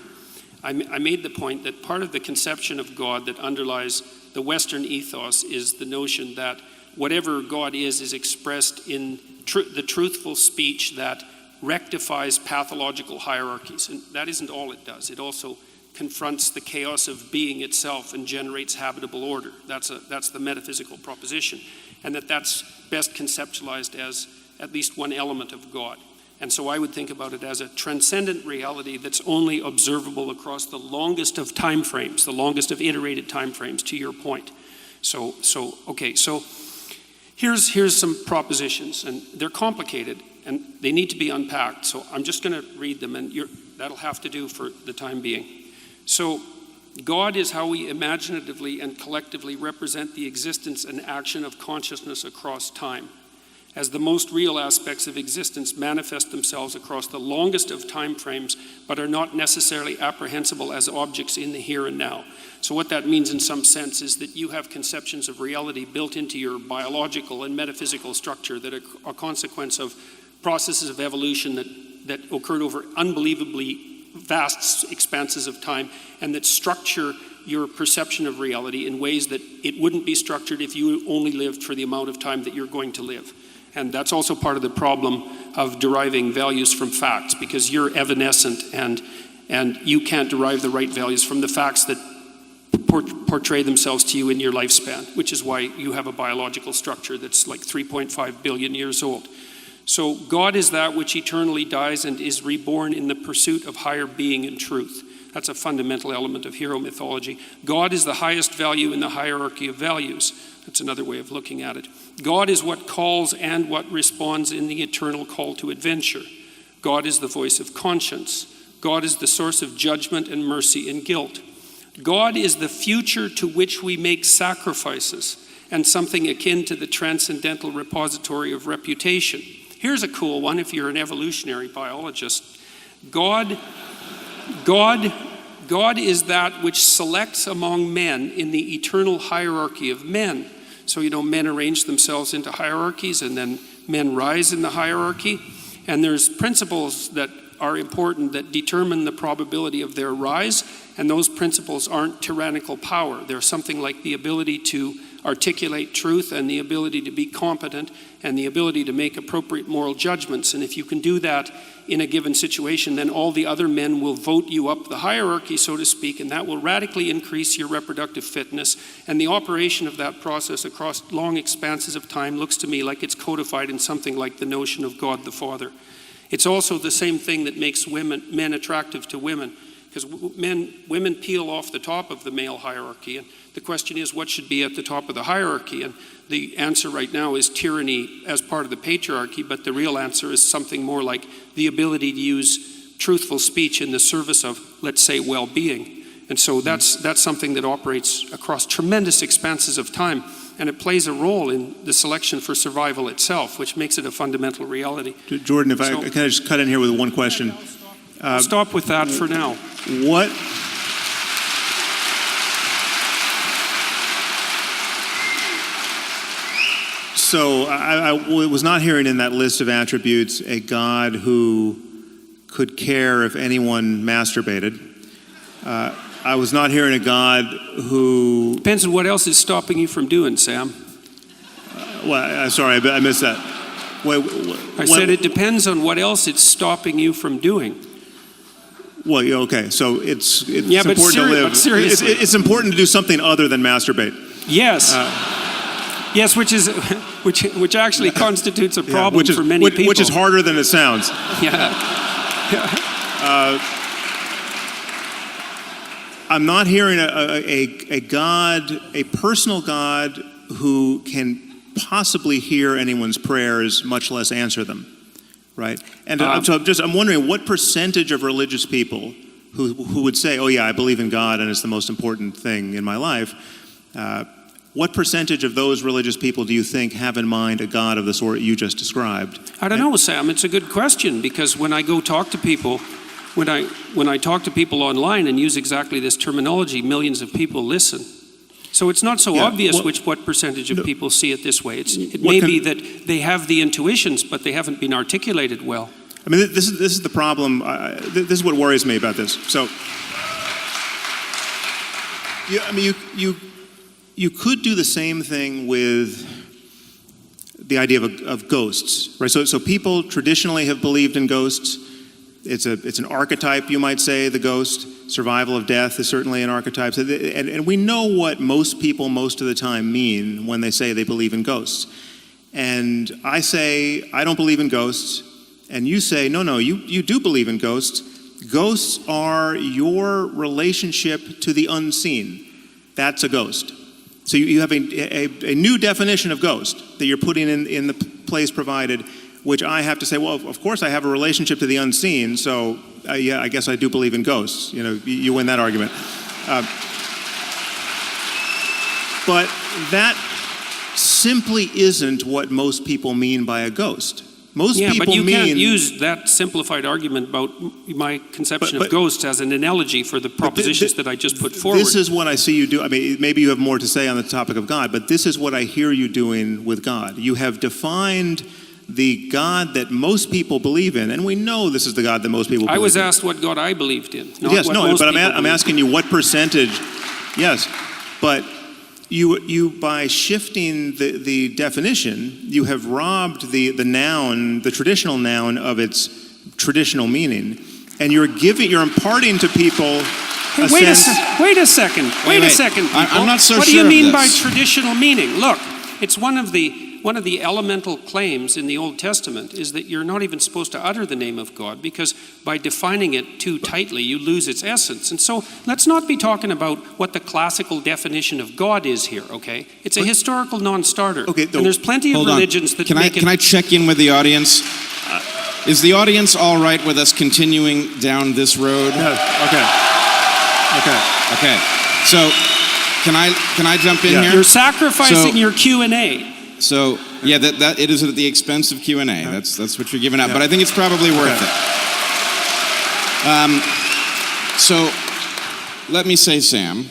I made the point that part of the conception of God that underlies the Western ethos is the notion that whatever God is expressed in the truthful speech that rectifies pathological hierarchies. And that isn't all it does. It also confronts the chaos of being itself and generates habitable order. That's the metaphysical proposition. And that's best conceptualized as at least one element of God. And so I would think about it as a transcendent reality that's only observable across the longest of time frames, the longest of iterated time frames, to your point. So here's some propositions, and they're complicated, and they need to be unpacked. So I'm just going to read them, and that'll have to do for the time being. So God is how we imaginatively and collectively represent the existence and action of consciousness across time, as the most real aspects of existence manifest themselves across the longest of time frames, but are not necessarily apprehensible as objects in the here and now. So what that means in some sense is that you have conceptions of reality built into your biological and metaphysical structure that are a consequence of processes of evolution that occurred over unbelievably vast expanses of time, and that structure your perception of reality in ways that it wouldn't be structured if you only lived for the amount of time that you're going to live. And that's also part of the problem of deriving values from facts, because you're evanescent and you can't derive the right values from the facts that portray themselves to you in your lifespan, which is why you have a biological structure that's like 3.5 billion years old. So God is that which eternally dies and is reborn in the pursuit of higher being and truth. That's a fundamental element of hero mythology. God is the highest value in the hierarchy of values. That's another way of looking at it. God is what calls and what responds in the eternal call to adventure. God is the voice of conscience. God is the source of judgment and mercy and guilt. God is the future to which we make sacrifices and something akin to the transcendental repository of reputation. Here's a cool one if you're an evolutionary biologist. God is that which selects among men in the eternal hierarchy of men. So, men arrange themselves into hierarchies, and then men rise in the hierarchy. And there's principles that are important that determine the probability of their rise, and those principles aren't tyrannical power. They're something like the ability to articulate truth and the ability to be competent and the ability to make appropriate moral judgments. And if you can do that in a given situation, then all the other men will vote you up the hierarchy, so to speak, and that will radically increase your reproductive fitness. And the operation of that process across long expanses of time looks to me like it's codified in something like the notion of God the Father. It's also the same thing that makes men attractive to women. because women peel off the top of the male hierarchy, and the question is what should be at the top of the hierarchy, and the answer right now is tyranny as part of the patriarchy, but the real answer is something more like the ability to use truthful speech in the service of, let's say, well-being. And so that's something that operates across tremendous expanses of time, and it plays a role in the selection for survival itself, which makes it a fundamental reality. Jordan, if I can I just cut in here with one question? I'll stop with that for now. What? So I was not hearing in that list of attributes a God who could care if anyone masturbated. I was not hearing a God who... Depends on what else is stopping you from doing, Sam. Well, sorry, I missed that. I said it depends on what else it's stopping you from doing. Well, yeah, okay, so it's Yeah, but important to live. but seriously. It's important to do something other than masturbate. Yes. Yes, which actually constitutes a problem for many people. Which is harder than it sounds. Yeah. I'm not hearing a God, a personal God who can possibly hear anyone's prayers, much less answer them, right? And so I'm wondering what percentage of religious people who would say, "Oh yeah, I believe in God and it's the most important thing in my life." What percentage of those religious people do you think have in mind a God of the sort you just described? I don't know, Sam. It's a good question, because when I go talk to people, when I talk to people online and use exactly this terminology, millions of people listen. So it's not so obvious what percentage of people see it this way. It may be that they have the intuitions, but they haven't been articulated well. I mean, this is the problem. This is what worries me about this. So, you could do the same thing with the idea of ghosts, right? So people traditionally have believed in ghosts. It's an archetype, you might say, the ghost. Survival of death is certainly an archetype. And we know what most people most of the time mean when they say they believe in ghosts. And I say, I don't believe in ghosts. And you say, no, you do believe in ghosts. Ghosts are your relationship to the unseen. That's a ghost. So you have a new definition of ghost that you're putting in the place provided, which I have to say, well, of course I have a relationship to the unseen, so yeah, I guess I do believe in ghosts. You know, you win that argument. But that simply isn't what most people mean by a ghost. Most people but you mean... can't use that simplified argument about my conception of ghosts as an analogy for the propositions that I just put forward. This is what I see you do. I mean, maybe you have more to say on the topic of God, but this is what I hear you doing with God. You have defined the God that most people believe in, and we know this is the God that most people believe in. I was asked what God I believed in. I'm asking you what percentage. Yes, but you by shifting the definition, you have robbed the noun, the traditional noun, of its traditional meaning, and you're imparting to people a sense. Wait a second, people. I'm not so sure. What do you mean of by this. traditional meaning? Look, it's one of the elemental claims in the Old Testament is that you're not even supposed to utter the name of God, because by defining it too tightly, you lose its essence. And so let's not be talking about what the classical definition of God is here, okay? It's a historical non-starter. Okay, and there's plenty of religions that Can I check in with the audience? Is the audience all right with us continuing down this road? Okay. So can I jump in here? You're sacrificing your Q&A. So yeah, that it is at the expense of Q&A. That's what you're giving up. But I think it's probably worth it. So let me say, Sam,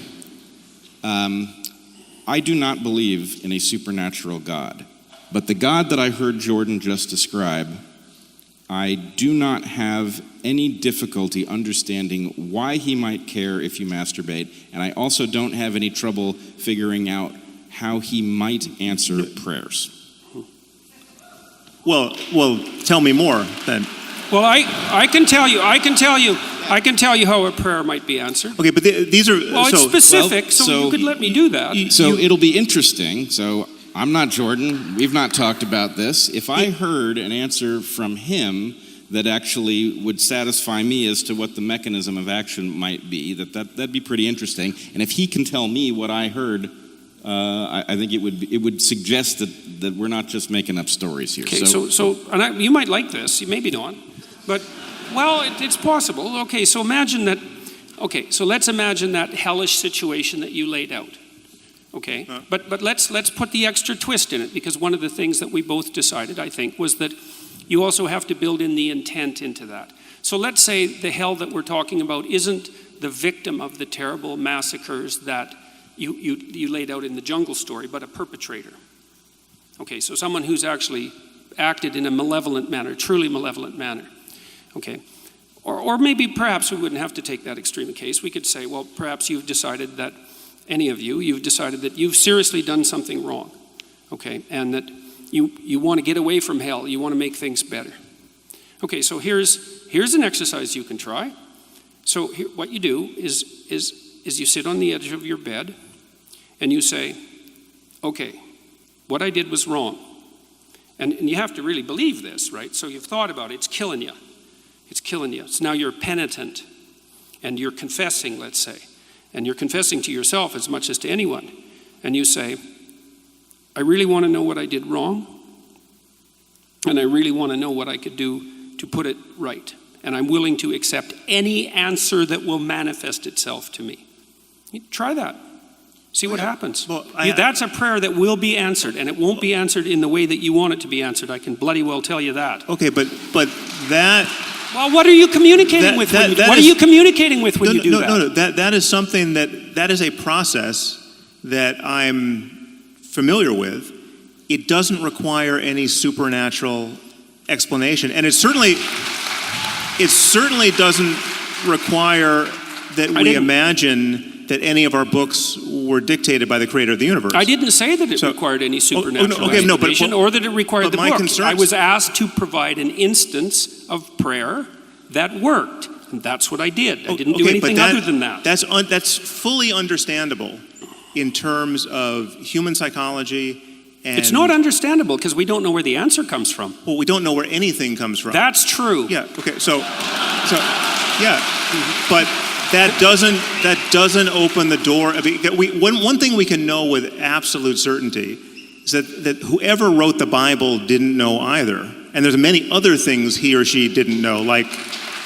I do not believe in a supernatural God, but the God that I heard Jordan just describe, I do not have any difficulty understanding why he might care if you masturbate, and I also don't have any trouble figuring out how he might answer prayers. Well, tell me more then. Well, I can tell you how a prayer might be answered. Okay, but these are it's specific, so you could let me do that. It'll be interesting. So I'm not Jordan. We've not talked about this. If I heard an answer from him that actually would satisfy me as to what the mechanism of action might be, that'd be pretty interesting. And if he can tell me what I heard, I think it would suggest that we're not just making up stories here. Okay, so you might like this, maybe not, but, well, it's possible. Okay, so imagine that, so let's imagine that hellish situation that you laid out. Okay, but let's put the extra twist in it, because one of the things that we both decided, I think, was that you also have to build in the intent into that. So let's say the hell that we're talking about isn't the victim of the terrible massacres that you laid out in the jungle story, but a perpetrator. Okay, so someone who's actually acted in a malevolent manner, truly malevolent manner. Okay, or maybe perhaps we wouldn't have to take that extreme case. We could say, well, perhaps you've decided that, any of you've decided that you've seriously done something wrong. Okay, and that you want to get away from hell. You want to make things better. Okay, so here's an exercise you can try. So what you do is you sit on the edge of your bed and you say, okay, what I did was wrong. And you have to really believe this, right? So you've thought about it. It's killing you. It's killing you. So now you're penitent and you're confessing, let's say. And you're confessing to yourself as much as to anyone. And you say, I really want to know what I did wrong, and I really want to know what I could do to put it right. And I'm willing to accept any answer that will manifest itself to me. You try that. See what happens. Well, that's a prayer that will be answered, and it won't be answered in the way that you want it to be answered. I can bloody well tell you that. Okay, but that... Well, what are you communicating with when you do that? What are you communicating with when you do that? No, that is something that is a process that I'm familiar with. It doesn't require any supernatural explanation, and it certainly doesn't require that we imagine that any of our books were dictated by the creator of the universe. I didn't say that it required any supernatural explanation or that it required the book. I was asked to provide an instance of prayer that worked, and that's what I did. I didn't do anything other than that. That's fully understandable in terms of human psychology. And it's not understandable because we don't know where the answer comes from. Well, we don't know where anything comes from. That's true. Yeah. Okay. So yeah, but that doesn't open the door. I mean, one thing we can know with absolute certainty is that whoever wrote the Bible didn't know either, and there's many other things he or she didn't know, like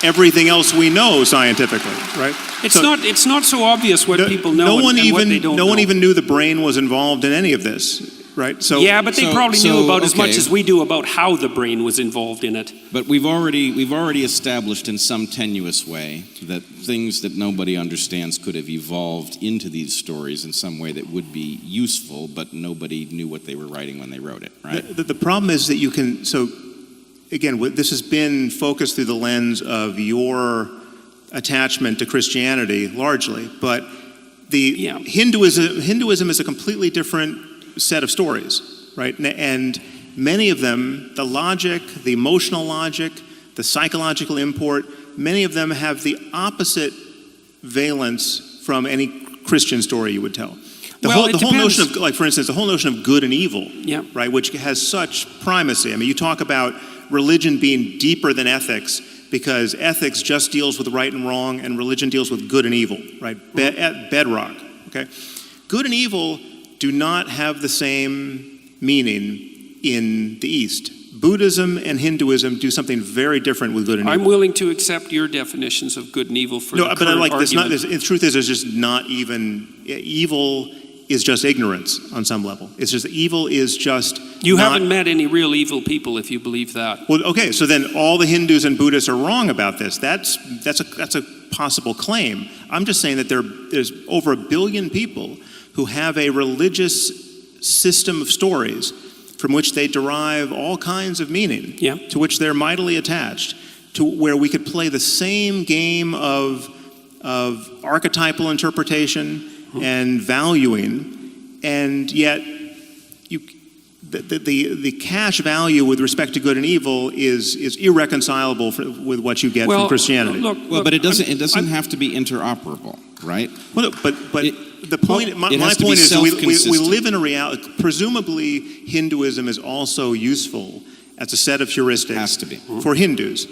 everything else we know scientifically, right? It's not so obvious what people know and what they don't know. No one even knew the brain was involved in any of this, right? So yeah, but they probably knew about as much as we do about how the brain was involved in it. But we've already established in some tenuous way that things that nobody understands could have evolved into these stories in some way that would be useful, but nobody knew what they were writing when they wrote it, right? The problem is that you can, so again, this has been focused through the lens of your attachment to Christianity largely, but Hinduism is a completely different set of stories, right? And many of them, the logic, the emotional logic, the psychological import, many of them have the opposite valence from any Christian story you would tell. The whole notion of, like, for instance, the whole notion of good and evil, right, which has such primacy. I mean, you talk about religion being deeper than ethics because ethics just deals with right and wrong, and religion deals with good and evil, right? At bedrock, okay? Good and evil do not have the same meaning in the East. Buddhism and Hinduism do something very different with good and evil. I'm willing to accept your definitions of good and evil for the current argument. The truth is, there's just not even, evil is just ignorance on some level. It's just, evil is just You haven't met any real evil people if you believe that. Well, okay, so then all the Hindus and Buddhists are wrong about this. That's a possible claim. I'm just saying that there's over 1 billion people who have a religious system of stories from which they derive all kinds of meaning, to which they're mightily attached, to where we could play the same game of archetypal interpretation and valuing, and yet the cash value with respect to good and evil is irreconcilable with what you get from Christianity. But it doesn't have to be interoperable, right? Well, but the point, my point is, we live in a reality. Presumably, Hinduism is also useful as a set of heuristics has to be. for Hindus.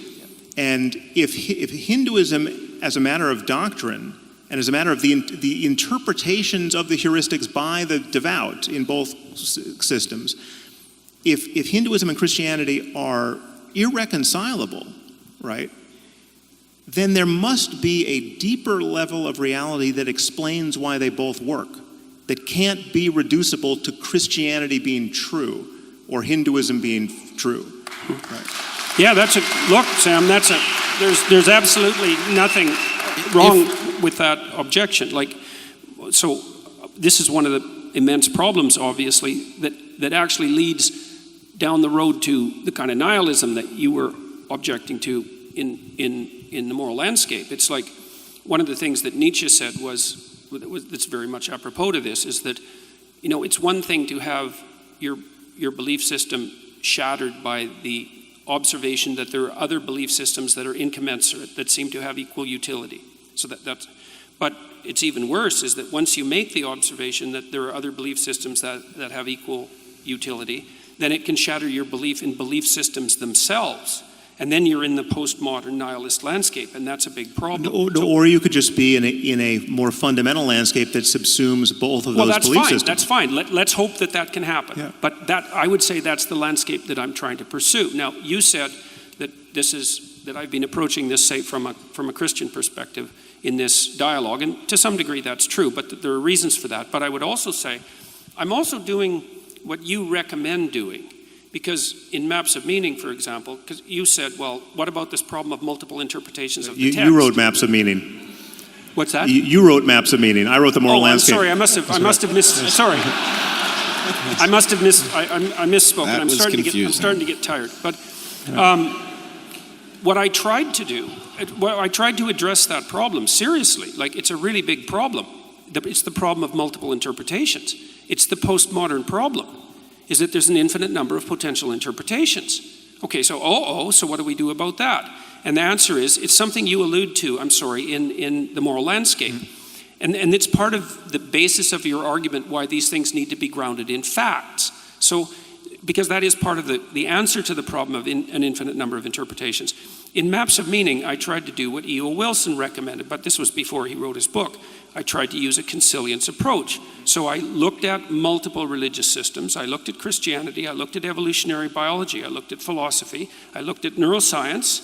And if Hinduism, as a matter of doctrine, and as a matter of the interpretations of the heuristics by the devout in both systems, if Hinduism and Christianity are irreconcilable, right, then there must be a deeper level of reality that explains why they both work, that can't be reducible to Christianity being true or Hinduism being true. Right. Yeah, look, Sam, there's absolutely nothing wrong with that objection. So this is one of the immense problems, obviously, that actually leads down the road to the kind of nihilism that you were objecting to in the moral landscape. It's like one of the things that Nietzsche said that's very much apropos to this, is that, it's one thing to have your belief system shattered by the observation that there are other belief systems that are incommensurate, that seem to have equal utility. So but it's even worse is that once you make the observation that there are other belief systems that have equal utility, then it can shatter your belief in belief systems themselves. And then you're in the postmodern nihilist landscape, and that's a big problem. Or you could just be in a more fundamental landscape that subsumes both of those belief systems. That's fine. Let's hope that can happen. Yeah. But I would say that's the landscape that I'm trying to pursue. Now, you said that that I've been approaching this, say, from a Christian perspective in this dialogue, and to some degree that's true, but there are reasons for that. But I would also say I'm also doing what you recommend doing. Because in Maps of Meaning, for example, because you said, well, what about this problem of multiple interpretations of the text? You wrote Maps of Meaning. What's that? You wrote Maps of Meaning. I wrote the moral landscape. I'm sorry. I must have missed. Sorry. I misspoke. That was confusing. I'm starting to get tired. But what I tried to do, I tried to address that problem seriously. Like, it's a really big problem. It's the problem of multiple interpretations. It's the postmodern problem. Is that there's an infinite number of potential interpretations. Okay, so what do we do about that? And the answer is, it's something you allude to, in the moral landscape. And it's part of the basis of your argument why these things need to be grounded in facts. So, because that is part of the answer to the problem of an infinite number of interpretations. In Maps of Meaning, I tried to do what E.O. Wilson recommended, but this was before he wrote his book. I tried to use a consilience approach. So I looked at multiple religious systems. I looked at Christianity. I looked at evolutionary biology. I looked at philosophy. I looked at neuroscience.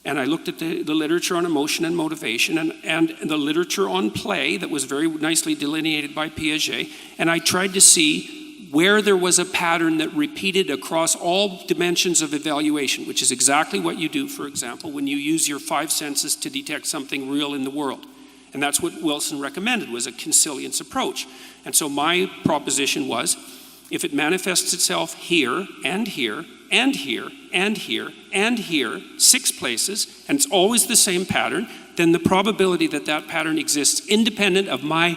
And I looked at the literature on emotion and motivation and the literature on play that was very nicely delineated by Piaget. And I tried to see where there was a pattern that repeated across all dimensions of evaluation, which is exactly what you do, for example, when you use your 5 senses to detect something real in the world. And that's what Wilson recommended, was a consilience approach. And so my proposition was, if it manifests itself here and here and here and here and here, 6 places, and it's always the same pattern, then the probability that that pattern exists independent of my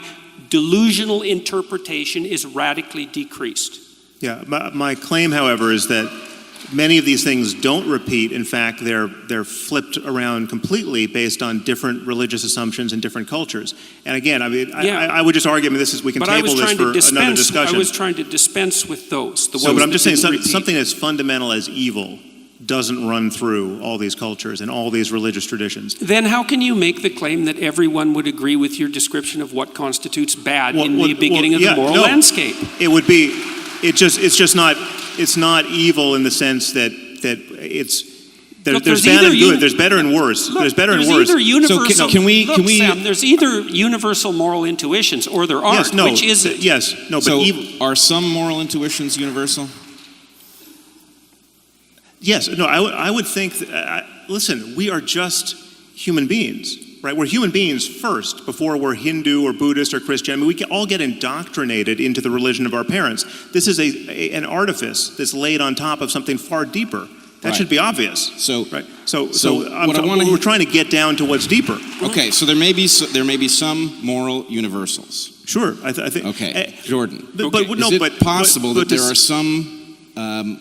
delusional interpretation is radically decreased. Yeah, my claim, however, is that many of these things don't repeat. In fact, they're flipped around completely based on different religious assumptions in different cultures. And again, I would just argue, we can table this for another discussion. I was trying to dispense with those. But I'm just saying something as fundamental as evil doesn't run through all these cultures and all these religious traditions. Then how can you make the claim that everyone would agree with your description of what constitutes bad in the beginning of the moral landscape? It would be, it's not evil in the sense that there's bad and good, there's better and worse. There's better and worse. Sam, there's either universal moral intuitions or there aren't. Which is it? Yes, no, but evil. Are some moral intuitions universal? Yes, no, I would think, listen, we are just human beings, right? We're human beings first, before we're Hindu or Buddhist or Christian. We can all get indoctrinated into the religion of our parents. This is an artifice that's laid on top of something far deeper. That should be obvious. We're trying to get down to what's deeper. Okay, so there may be some moral universals. Sure, I think. Okay, Jordan. Is it possible that there are some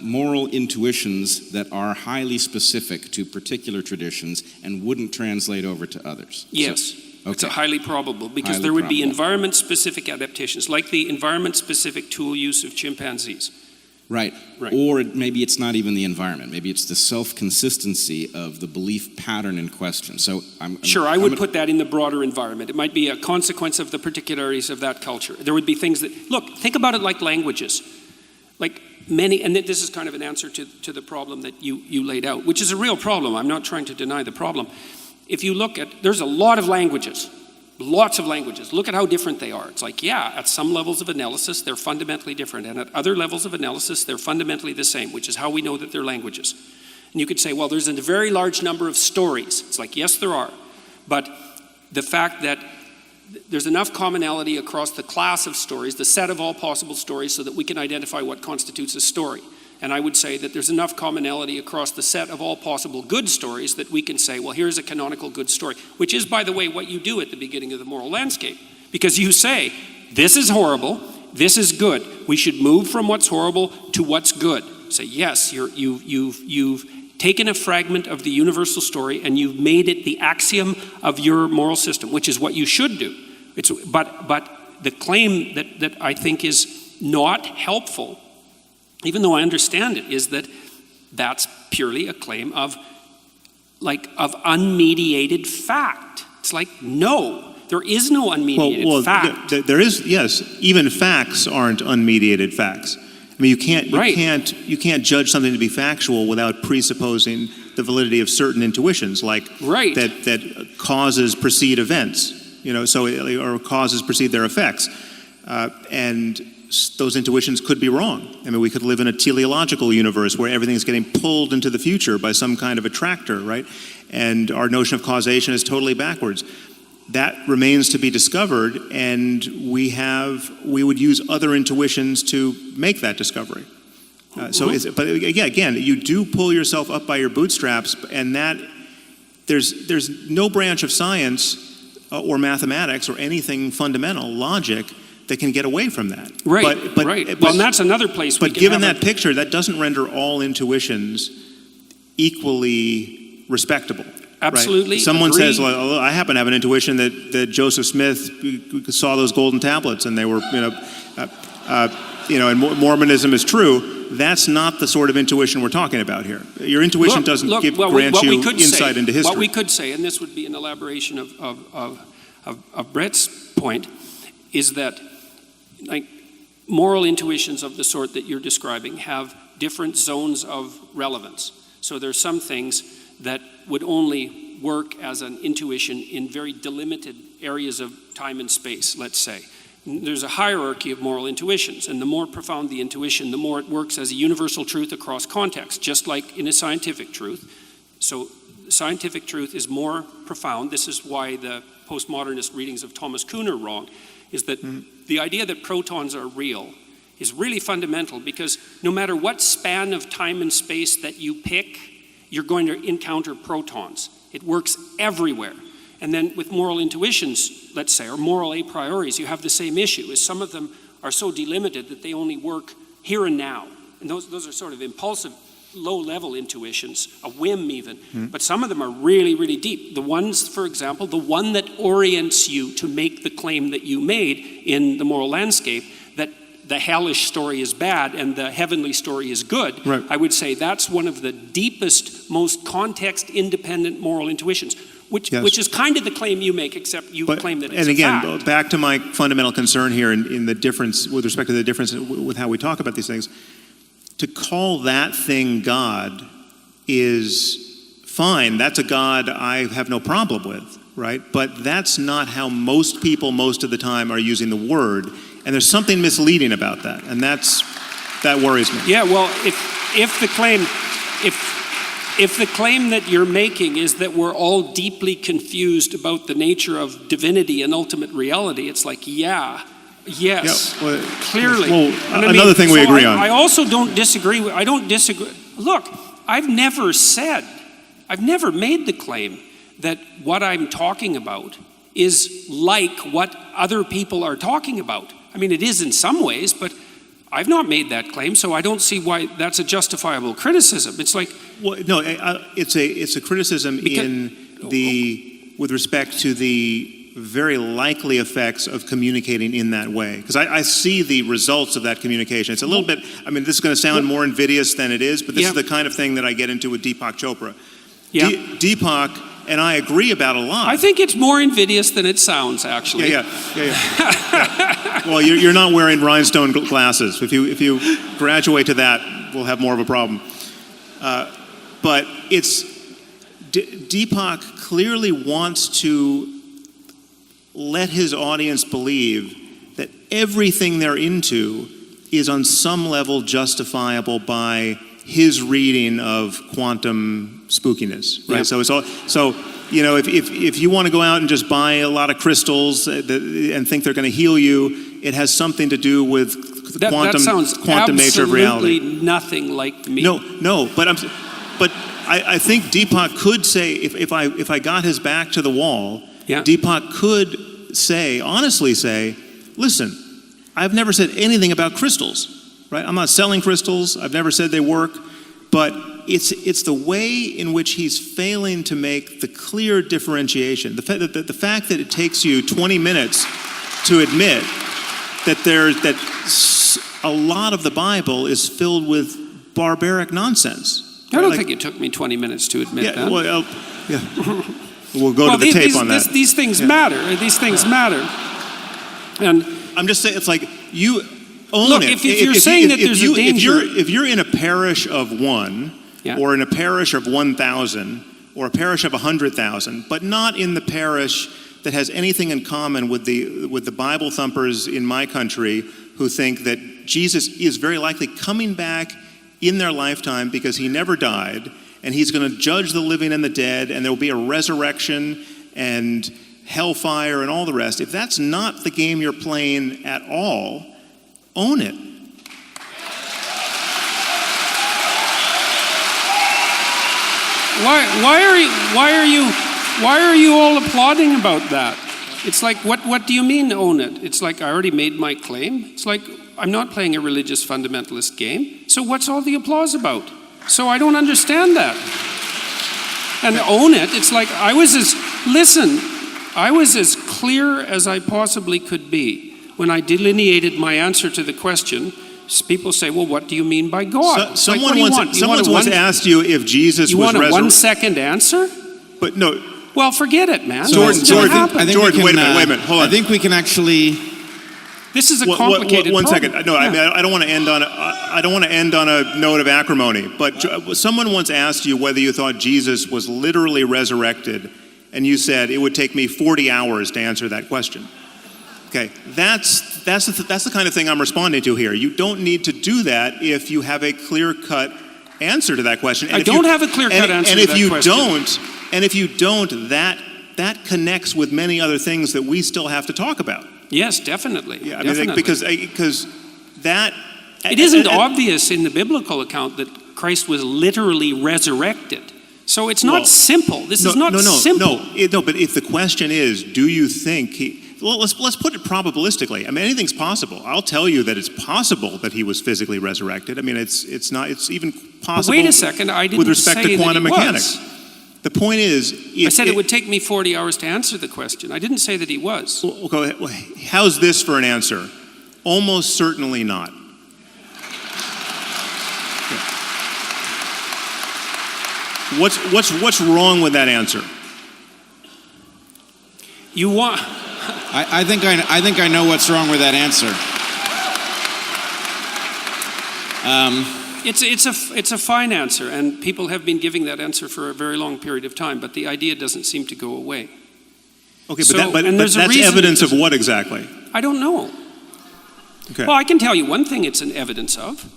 moral intuitions that are highly specific to particular traditions and wouldn't translate over to others? Yes. It's highly probable, because there would be environment-specific adaptations, like the environment-specific tool use of chimpanzees. Right. Right. Or maybe it's not even the environment. Maybe it's the self-consistency of the belief pattern in question. So I would put that in the broader environment. It might be a consequence of the particularities of that culture. There would be things that, look, think about it like languages. Like many, and this is kind of an answer to the problem that you laid out, which is a real problem. I'm not trying to deny the problem. If you look at, there's a lot of languages. Lots of languages. Look at how different they are. It's like, yeah, at some levels of analysis, they're fundamentally different. And at other levels of analysis, they're fundamentally the same, which is how we know that they're languages. And you could say, well, there's a very large number of stories. It's like, yes, there are. But the fact that there's enough commonality across the class of stories, the set of all possible stories, so that we can identify what constitutes a story. And I would say that there's enough commonality across the set of all possible good stories that we can say, well, here's a canonical good story, which is, by the way, what you do at the beginning of the moral landscape. Because you say, this is horrible, this is good. We should move from what's horrible to what's good. Say, yes, you've taken a fragment of the universal story and you've made it the axiom of your moral system, which is what you should do. But the claim that I think is not helpful, even though I understand it, is that that's purely a claim of unmediated fact. It's like, no, there is no unmediated fact. There is, yes. Even facts aren't unmediated facts. I mean, you can't judge something to be factual without presupposing the validity of certain intuitions, like that causes precede events. Or causes precede their effects, and those intuitions could be wrong. I mean, we could live in a teleological universe where everything's getting pulled into the future by some kind of attractor, right? And our notion of causation is totally backwards. That remains to be discovered, and we would use other intuitions to make that discovery. But again, you do pull yourself up by your bootstraps, and that there's no branch of science or mathematics or anything fundamental, logic, that can get away from that. Right. Well, and that's another place. But given that picture, that doesn't render all intuitions equally respectable. Absolutely. Right? Someone agree. says, well, I happen to have an intuition that Joseph Smith saw those golden tablets and they were, and Mormonism is true. That's not the sort of intuition we're talking about here. Your intuition doesn't grant you insight into history. What we could say, and this would be an elaboration of Brett's point, is that moral intuitions of the sort that you're describing have different zones of relevance. So there's some things that would only work as an intuition in very delimited areas of time and space, let's say. There's a hierarchy of moral intuitions, and the more profound the intuition, the more it works as a universal truth across context, just like in a scientific truth. So scientific truth is more profound. This is why the postmodernist readings of Thomas Kuhn are wrong, is that the idea that protons are real is really fundamental, because no matter what span of time and space that you pick, you're going to encounter protons. It works everywhere. And then with moral intuitions, let's say, or moral a prioris, you have the same issue, is some of them are so delimited that they only work here and now. And those are sort of impulsive, low-level intuitions, a whim even. But some of them are really, really deep. The ones, for example, the one that orients you to make the claim that you made in the moral landscape, that the hellish story is bad and the heavenly story is good, right. I would say that's one of the deepest, most context-independent moral intuitions, which is kind of the claim you make, except you claim that it's a fact. And again, back to my fundamental concern here in the difference, with respect to the difference with how we talk about these things, to call that thing God is fine. That's a God I have no problem with, right? But that's not how most people most of the time are using the word. And there's something misleading about that, and that worries me. Yeah, well, if the claim that you're making is that we're all deeply confused about the nature of divinity and ultimate reality, it's like, clearly. Well, another thing we agree on. I also don't disagree. I don't disagree. Look, I've never made the claim that what I'm talking about is like what other people are talking about. I mean, it is in some ways, but I've not made that claim, so I don't see why that's a justifiable criticism. It's like, well, no, it's a criticism with respect to the very likely effects of communicating in that way. Because I see the results of that communication. It's a little bit, I mean, this is going to sound more invidious than it is, but this is the kind of thing that I get into with Deepak Chopra. Yeah. Deepak and I agree about a lot. I think it's more invidious than it sounds, actually. Yeah. Well, you're not wearing rhinestone glasses. If you graduate to that, we'll have more of a problem. But Deepak clearly wants to let his audience believe that everything they're into is on some level justifiable by his reading of quantum spookiness, right? Yeah. So you know, if you want to go out and just buy a lot of crystals and think they're going to heal you, it has something to do with the quantum nature of reality. Absolutely nothing like me. No, but I think Deepak could say, if I got his back to the wall, Deepak could honestly say, listen, I've never said anything about crystals, right? I'm not selling crystals. I've never said they work, but it's the way in which he's failing to make the clear differentiation. The fact that it takes you 20 minutes to admit that a lot of the Bible is filled with barbaric nonsense. I don't think it took me 20 minutes to admit that. Well, we'll go to the tape on that. These things matter. These things matter. And I'm just saying, it's like you own look, it. If you're saying that there's a danger, if you're in a parish of 1, or in a parish of 1,000, or a parish of 100,000, but not in the parish that has anything in common with the Bible thumpers in my country who think that Jesus is very likely coming back in their lifetime because he never died, and he's going to judge the living and the dead, and there will be a resurrection and hellfire and all the rest. If that's not the game you're playing at all, own it. Why are you all applauding about that? It's like, what do you mean own it? It's like, I already made my claim. It's like, I'm not playing a religious fundamentalist game. So what's all the applause about? So I don't understand that. And own it, it's like, I was as clear as I possibly could be when I delineated my answer to the question. People say, well, what do you mean by God? Someone once asked you if Jesus was resurrected. You want a 1-second answer? But no. Well, forget it, man. Jordan, wait a minute, hold on. I think we can actually. This is a complicated one problem. second. No, I mean, I don't want to end on a note of acrimony. But someone once asked you whether you thought Jesus was literally resurrected, and you said it would take me 40 hours to answer that question. Okay, that's the kind of thing I'm responding to here. You don't need to do that if you have a clear-cut answer to that question. I don't have a clear-cut answer to that question. And if you don't, that connects with many other things that we still have to talk about. Yes, definitely. Yeah, I mean, because that. It isn't obvious in the biblical account that Christ was literally resurrected. So it's not simple. This is not simple. No, but if the question is, do you think let's put it probabilistically. I mean, anything's possible. I'll tell you that it's possible that he was physically resurrected. I mean, it's even possible. But wait a second, I didn't with respect say to quantum that he mechanics. was. The point is, I said it would take me 40 hours to answer the question. I didn't say that he was. Well, how's this for an answer? Almost certainly not. What's wrong with that answer? You want? I think I know what's wrong with that answer. It's a fine answer, and people have been giving that answer for a very long period of time, but the idea doesn't seem to go away. Okay, but that's evidence of what exactly? I don't know. Okay. Well, I can tell you one thing it's an evidence of.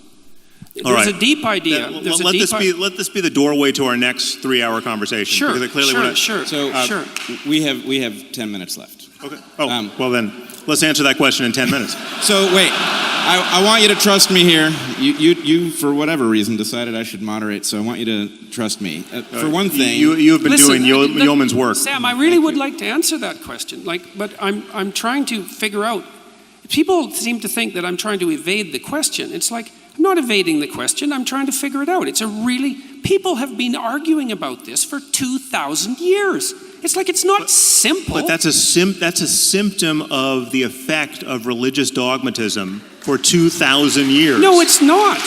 There's a deep idea. Let this be the doorway to our next 3-hour conversation. Sure, sure. So we have 10 minutes left. Okay. Well then, let's answer that question in 10 minutes. So wait, I want you to trust me here. You for whatever reason decided I should moderate, so I want you to trust me. For one thing, you have been doing yeoman's work. Sam, I really would like to answer that question. But I'm trying to figure out. People seem to think that I'm trying to evade the question. It's like, I'm not evading the question. I'm trying to figure it out. People have been arguing about this for 2,000 years. It's like it's not simple. But that's a symptom of the effect of religious dogmatism for 2,000 years. No, it's not.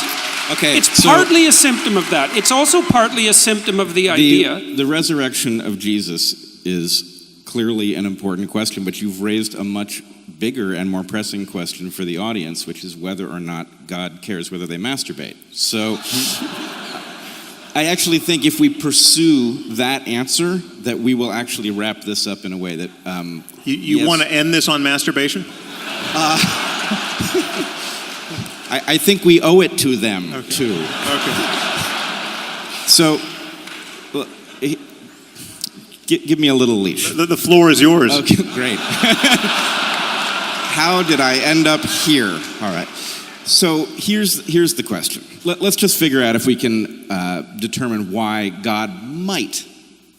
Okay, It's so partly a symptom of that. It's also partly a symptom of the idea. the resurrection of Jesus is clearly an important question, but you've raised a much bigger and more pressing question for the audience, which is whether or not God cares whether they masturbate. So I actually think if we pursue that answer, that we will actually wrap this up in a way that... You yes. want to end this on masturbation? I think we owe it to them, too. Okay. So, give me a little leash. The floor is yours. Okay, great. How did I end up here? All right. So here's the question. Let's just figure out if we can determine why God might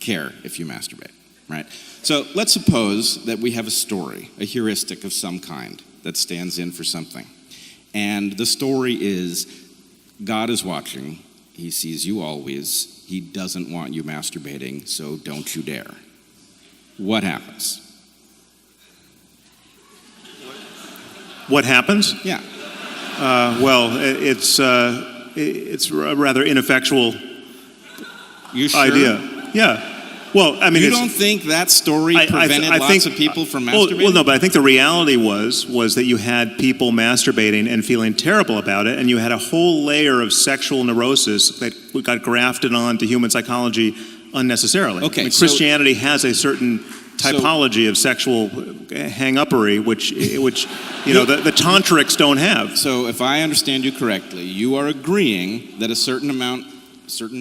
care if you masturbate, right? So let's suppose that we have a story, a heuristic of some kind that stands in for something. And the story is God is watching. He sees you always. He doesn't want you masturbating, so don't you dare. What happens? What happens? Yeah. Well, it's a rather ineffectual You sure? idea. Yeah. Well, I mean, You don't think that story prevented lots of people from masturbating? Well, no, but I think the reality was that you had people masturbating and feeling terrible about it, and you had a whole layer of sexual neurosis that got grafted onto human psychology unnecessarily. Okay, I mean, Christianity has a certain typology of sexual hang-uppery, which the tantrics don't have. So if I understand you correctly, you are agreeing that a certain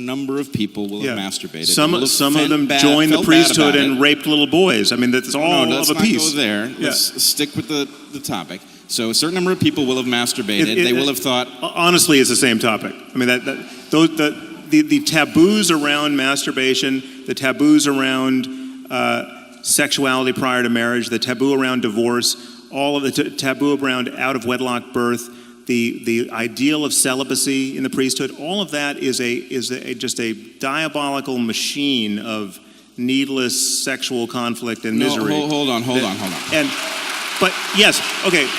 number of people will have masturbated. Some of them joined the priesthood and raped little boys. I mean, that's all let's of a piece. Not go there. Yeah. Let's stick with the topic. So a certain number of people will have masturbated. They will have thought. Honestly, it's the same topic. I mean, the taboos around masturbation, the taboos around sexuality prior to marriage, the taboo around divorce, all of the taboo around out of wedlock birth. The ideal of celibacy in the priesthood, all of that is just a diabolical machine of needless sexual conflict and misery. No, hold on. But yes, okay.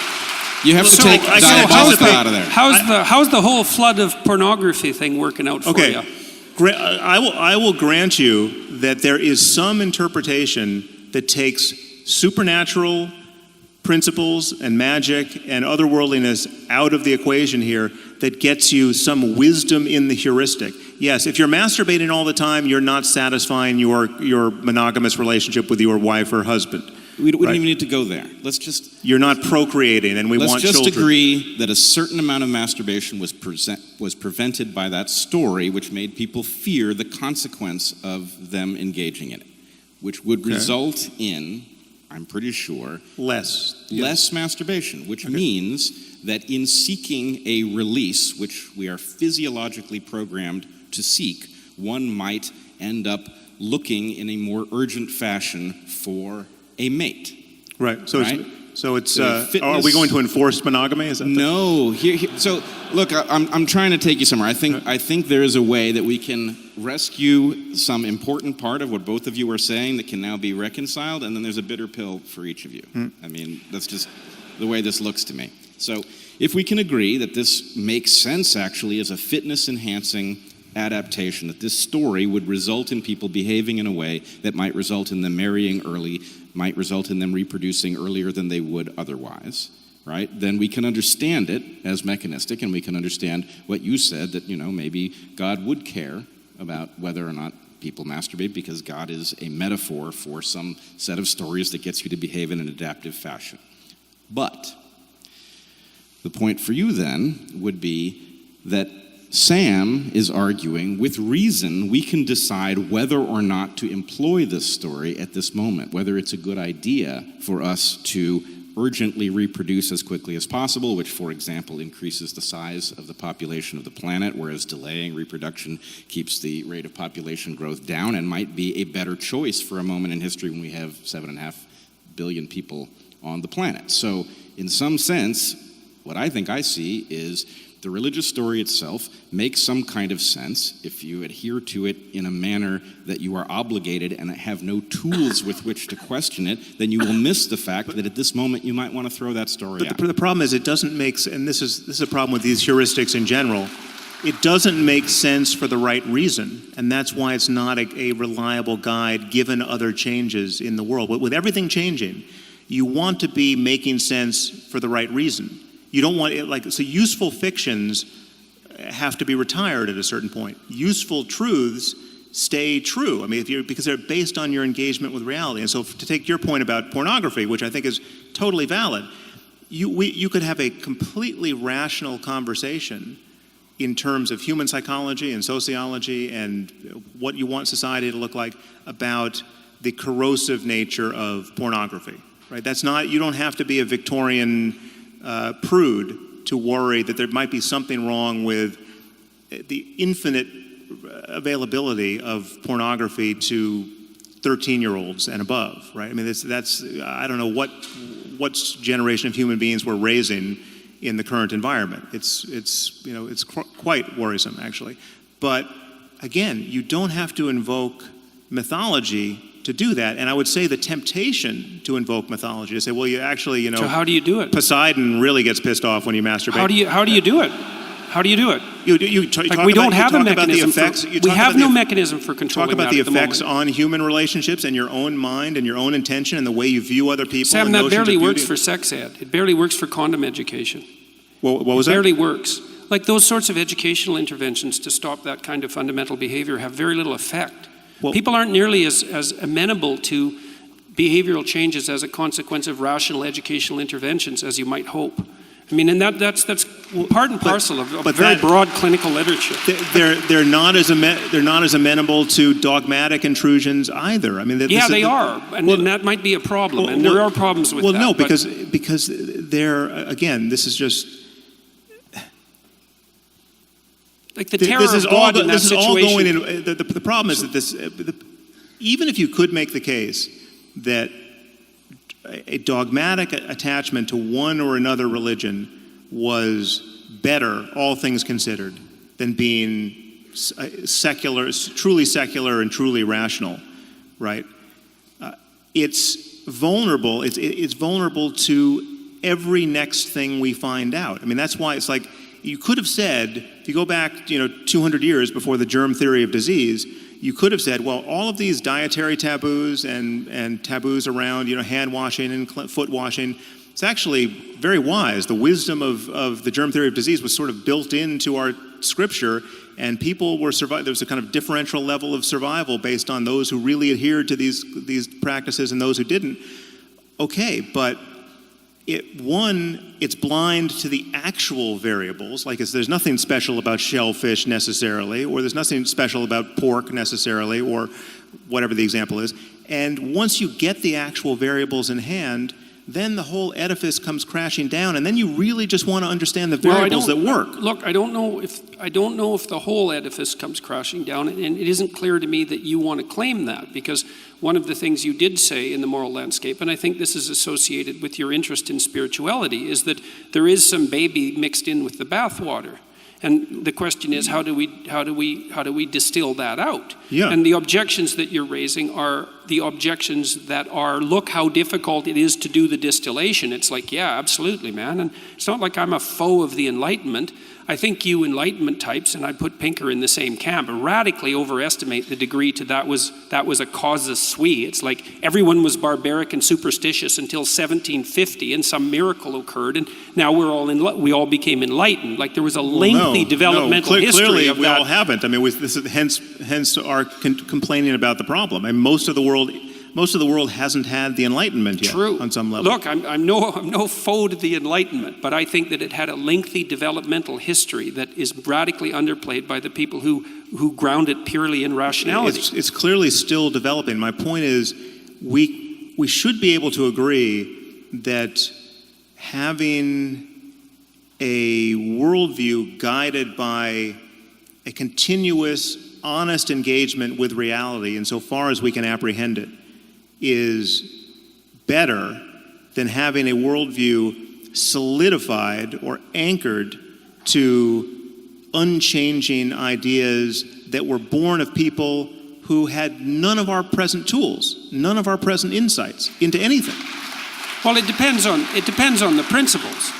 You have to take diabolical out of there. How's the whole flood of pornography thing working out for you? I will grant you that there is some interpretation that takes supernatural principles and magic and otherworldliness out of the equation here that gets you some wisdom in the heuristic. Yes, if you're masturbating all the time, you're not satisfying your monogamous relationship with your wife or husband. We don't even need to go there. You're not procreating, and we want children. Let's just agree that a certain amount of masturbation was prevented by that story, which made people fear the consequence of them engaging in it, which would result in, I'm pretty sure, less masturbation, which means that in seeking a release, which we are physiologically programmed to seek, one might end up looking in a more urgent fashion for a mate. Right. So right? It's are we going to enforce monogamy? Is that no. So look, I'm trying to take you somewhere. I think there is a way that we can rescue some important part of what both of you are saying that can now be reconciled, and then there's a bitter pill for each of you. I mean, that's just the way this looks to me. So if we can agree that this makes sense actually as a fitness-enhancing adaptation, that this story would result in people behaving in a way that might result in them marrying early, might result in them reproducing earlier than they would otherwise, right? Then we can understand it as mechanistic, and we can understand what you said, that, maybe God would care about whether or not people masturbate because God is a metaphor for some set of stories that gets you to behave in an adaptive fashion. But the point for you then would be that Sam is arguing, with reason, we can decide whether or not to employ this story at this moment, whether it's a good idea for us to urgently reproduce as quickly as possible, which, for example, increases the size of the population of the planet, whereas delaying reproduction keeps the rate of population growth down and might be a better choice for a moment in history when we have 7.5 billion people on the planet. So, in some sense, what I think I see is The religious story itself makes some kind of sense if you adhere to it in a manner that you are obligated and have no tools with which to question it, then you will miss the fact that at this moment you might want to throw that story out. But the problem is it doesn't make, and this is a problem with these heuristics in general, it doesn't make sense for the right reason, and that's why it's not a reliable guide given other changes in the world. With everything changing, you want to be making sense for the right reason. You don't want it, so useful fictions have to be retired at a certain point. Useful truths stay true. I mean, because they're based on your engagement with reality. And so to take your point about pornography, which I think is totally valid, you could have a completely rational conversation in terms of human psychology and sociology and what you want society to look like about the corrosive nature of pornography, right? That's not, you don't have to be a Victorian prude to worry that there might be something wrong with the infinite availability of pornography to 13-year-olds and above, right? I mean, that's I don't know what generation of human beings we're raising in the current environment. It's quite worrisome, actually. But again, you don't have to invoke mythology to do that. And I would say the temptation to invoke mythology, to say, well, you actually, So how do you do it? Poseidon really gets pissed off when you masturbate. How do you do it? How do you do it? We don't have a mechanism. We have no mechanism for controlling that. Talk about the effects moment. on human relationships and your own mind and your own intention and the way you view other people. Sam, that barely works for sex ed. It barely works for condom education. What was that? It barely works. Like those sorts of educational interventions to stop that kind of fundamental behavior have very little effect. Well, people aren't nearly as amenable to behavioral changes as a consequence of rational educational interventions as you might hope. I mean, and that's part and parcel of very broad clinical literature. They're not as amenable to dogmatic intrusions either. I mean, they are, and that might be a problem. And there are problems with that. Well, no, because they're, again, this is just like the terror of God in that situation. The problem is that even if you could make the case that a dogmatic attachment to one or another religion was better, all things considered, than being secular, truly secular and truly rational, right? It's vulnerable. It's vulnerable to every next thing we find out. I mean, that's why it's like you could have said, if you go back, 200 years before the germ theory of disease, you could have said, well, all of these dietary taboos and taboos around, hand washing and foot washing, it's actually very wise. The wisdom of the germ theory of disease was sort of built into our scripture, and people were there was a kind of differential level of survival based on those who really adhered to these practices and those who didn't. Okay, but it's blind to the actual variables. Like there's nothing special about shellfish necessarily, or there's nothing special about pork necessarily, or whatever the example is. And once you get the actual variables in hand, then the whole edifice comes crashing down, and then you really just want to understand the variables that work. Look, I don't know if the whole edifice comes crashing down, and it isn't clear to me that you want to claim that, because one of the things you did say in the moral landscape, and I think this is associated with your interest in spirituality, is that there is some baby mixed in with the bathwater. And the question is, how do we distill that out? Yeah. And the objections that you're raising are the objections that are, look how difficult it is to do the distillation. It's like, yeah, absolutely, man. And it's not like I'm a foe of the Enlightenment. I think you Enlightenment types, and I put Pinker in the same camp, radically overestimate the degree to that was a casus sui. It's like everyone was barbaric and superstitious until 1750, and some miracle occurred, and now we all became enlightened. Like there was a lengthy developmental history clearly of we that. all haven't. I mean, this is hence our complaining about the problem. And most of the world hasn't had the Enlightenment yet. True. On some level. Look, I'm no foe to the Enlightenment, but I think that it had a lengthy developmental history that is radically underplayed by the people who ground it purely in rationality. It's clearly still developing. My point is, we should be able to agree that having a worldview guided by a continuous, honest engagement with reality insofar as we can apprehend it is better than having a worldview solidified or anchored to unchanging ideas that were born of people who had none of our present tools, none of our present insights into anything. Well, it depends on the principles.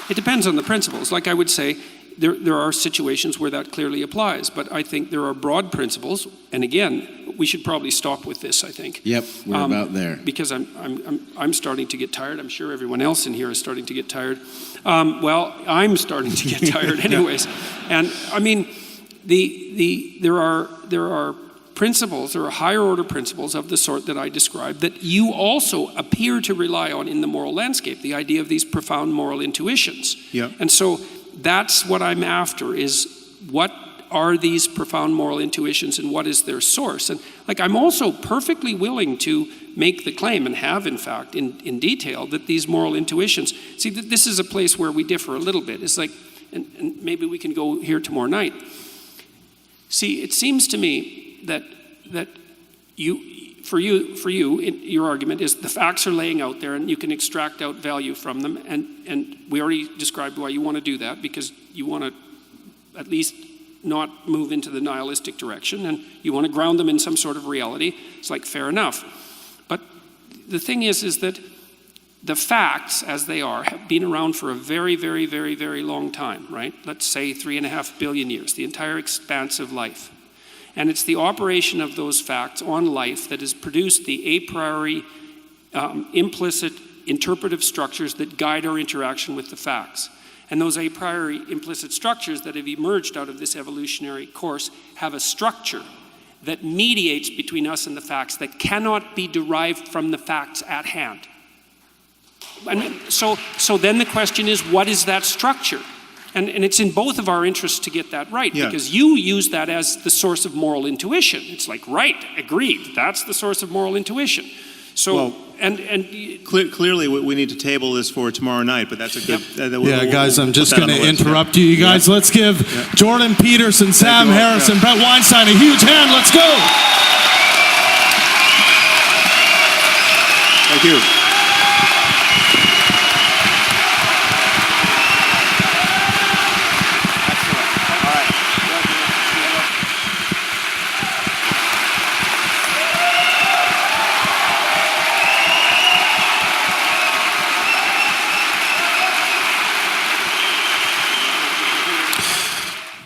It depends on the principles. Like I would say, there are situations where that clearly applies, but I think there are broad principles. And again, we should probably stop with this, I think. Yep, we're about there. Because I'm starting to get tired. I'm sure everyone else in here is starting to get tired. Well, I'm starting to get tired anyways. And I mean, there are principles, there are higher order principles of the sort that I described that you also appear to rely on in the moral landscape, the idea of these profound moral intuitions. Yep. And so that's what I'm after, is what are these profound moral intuitions and what is their source? And like, I'm also perfectly willing to make the claim, and have in fact in detail, that these moral intuitions, see, this is a place where we differ a little bit. It's like, and maybe we can go here tomorrow night. See, it seems to me that your argument is the facts are laying out there and you can extract out value from them, and we already described why you want to do that, because you want to at least not move into the nihilistic direction, and you want to ground them in some sort of reality. It's like, fair enough. But the thing is that the facts, as they are, have been around for a very, very, very, very long time, right? Let's say 3.5 billion years, the entire expanse of life. And it's the operation of those facts on life that has produced the a priori implicit interpretive structures that guide our interaction with the facts. And those a priori implicit structures that have emerged out of this evolutionary course have a structure that mediates between us and the facts that cannot be derived from the facts at hand. And so then the question is, what is that structure? And it's in both of our interests to get that right, because you use that as the source of moral intuition. It's like, right, agreed, that's the source of moral intuition. So, well, clearly we need to table this for tomorrow night, but that's a good... Guys, I'm just going to interrupt you. You guys, let's give Jordan Peterson, Sam Harrison, Brett Weinstein a huge hand. Let's go. Thank you.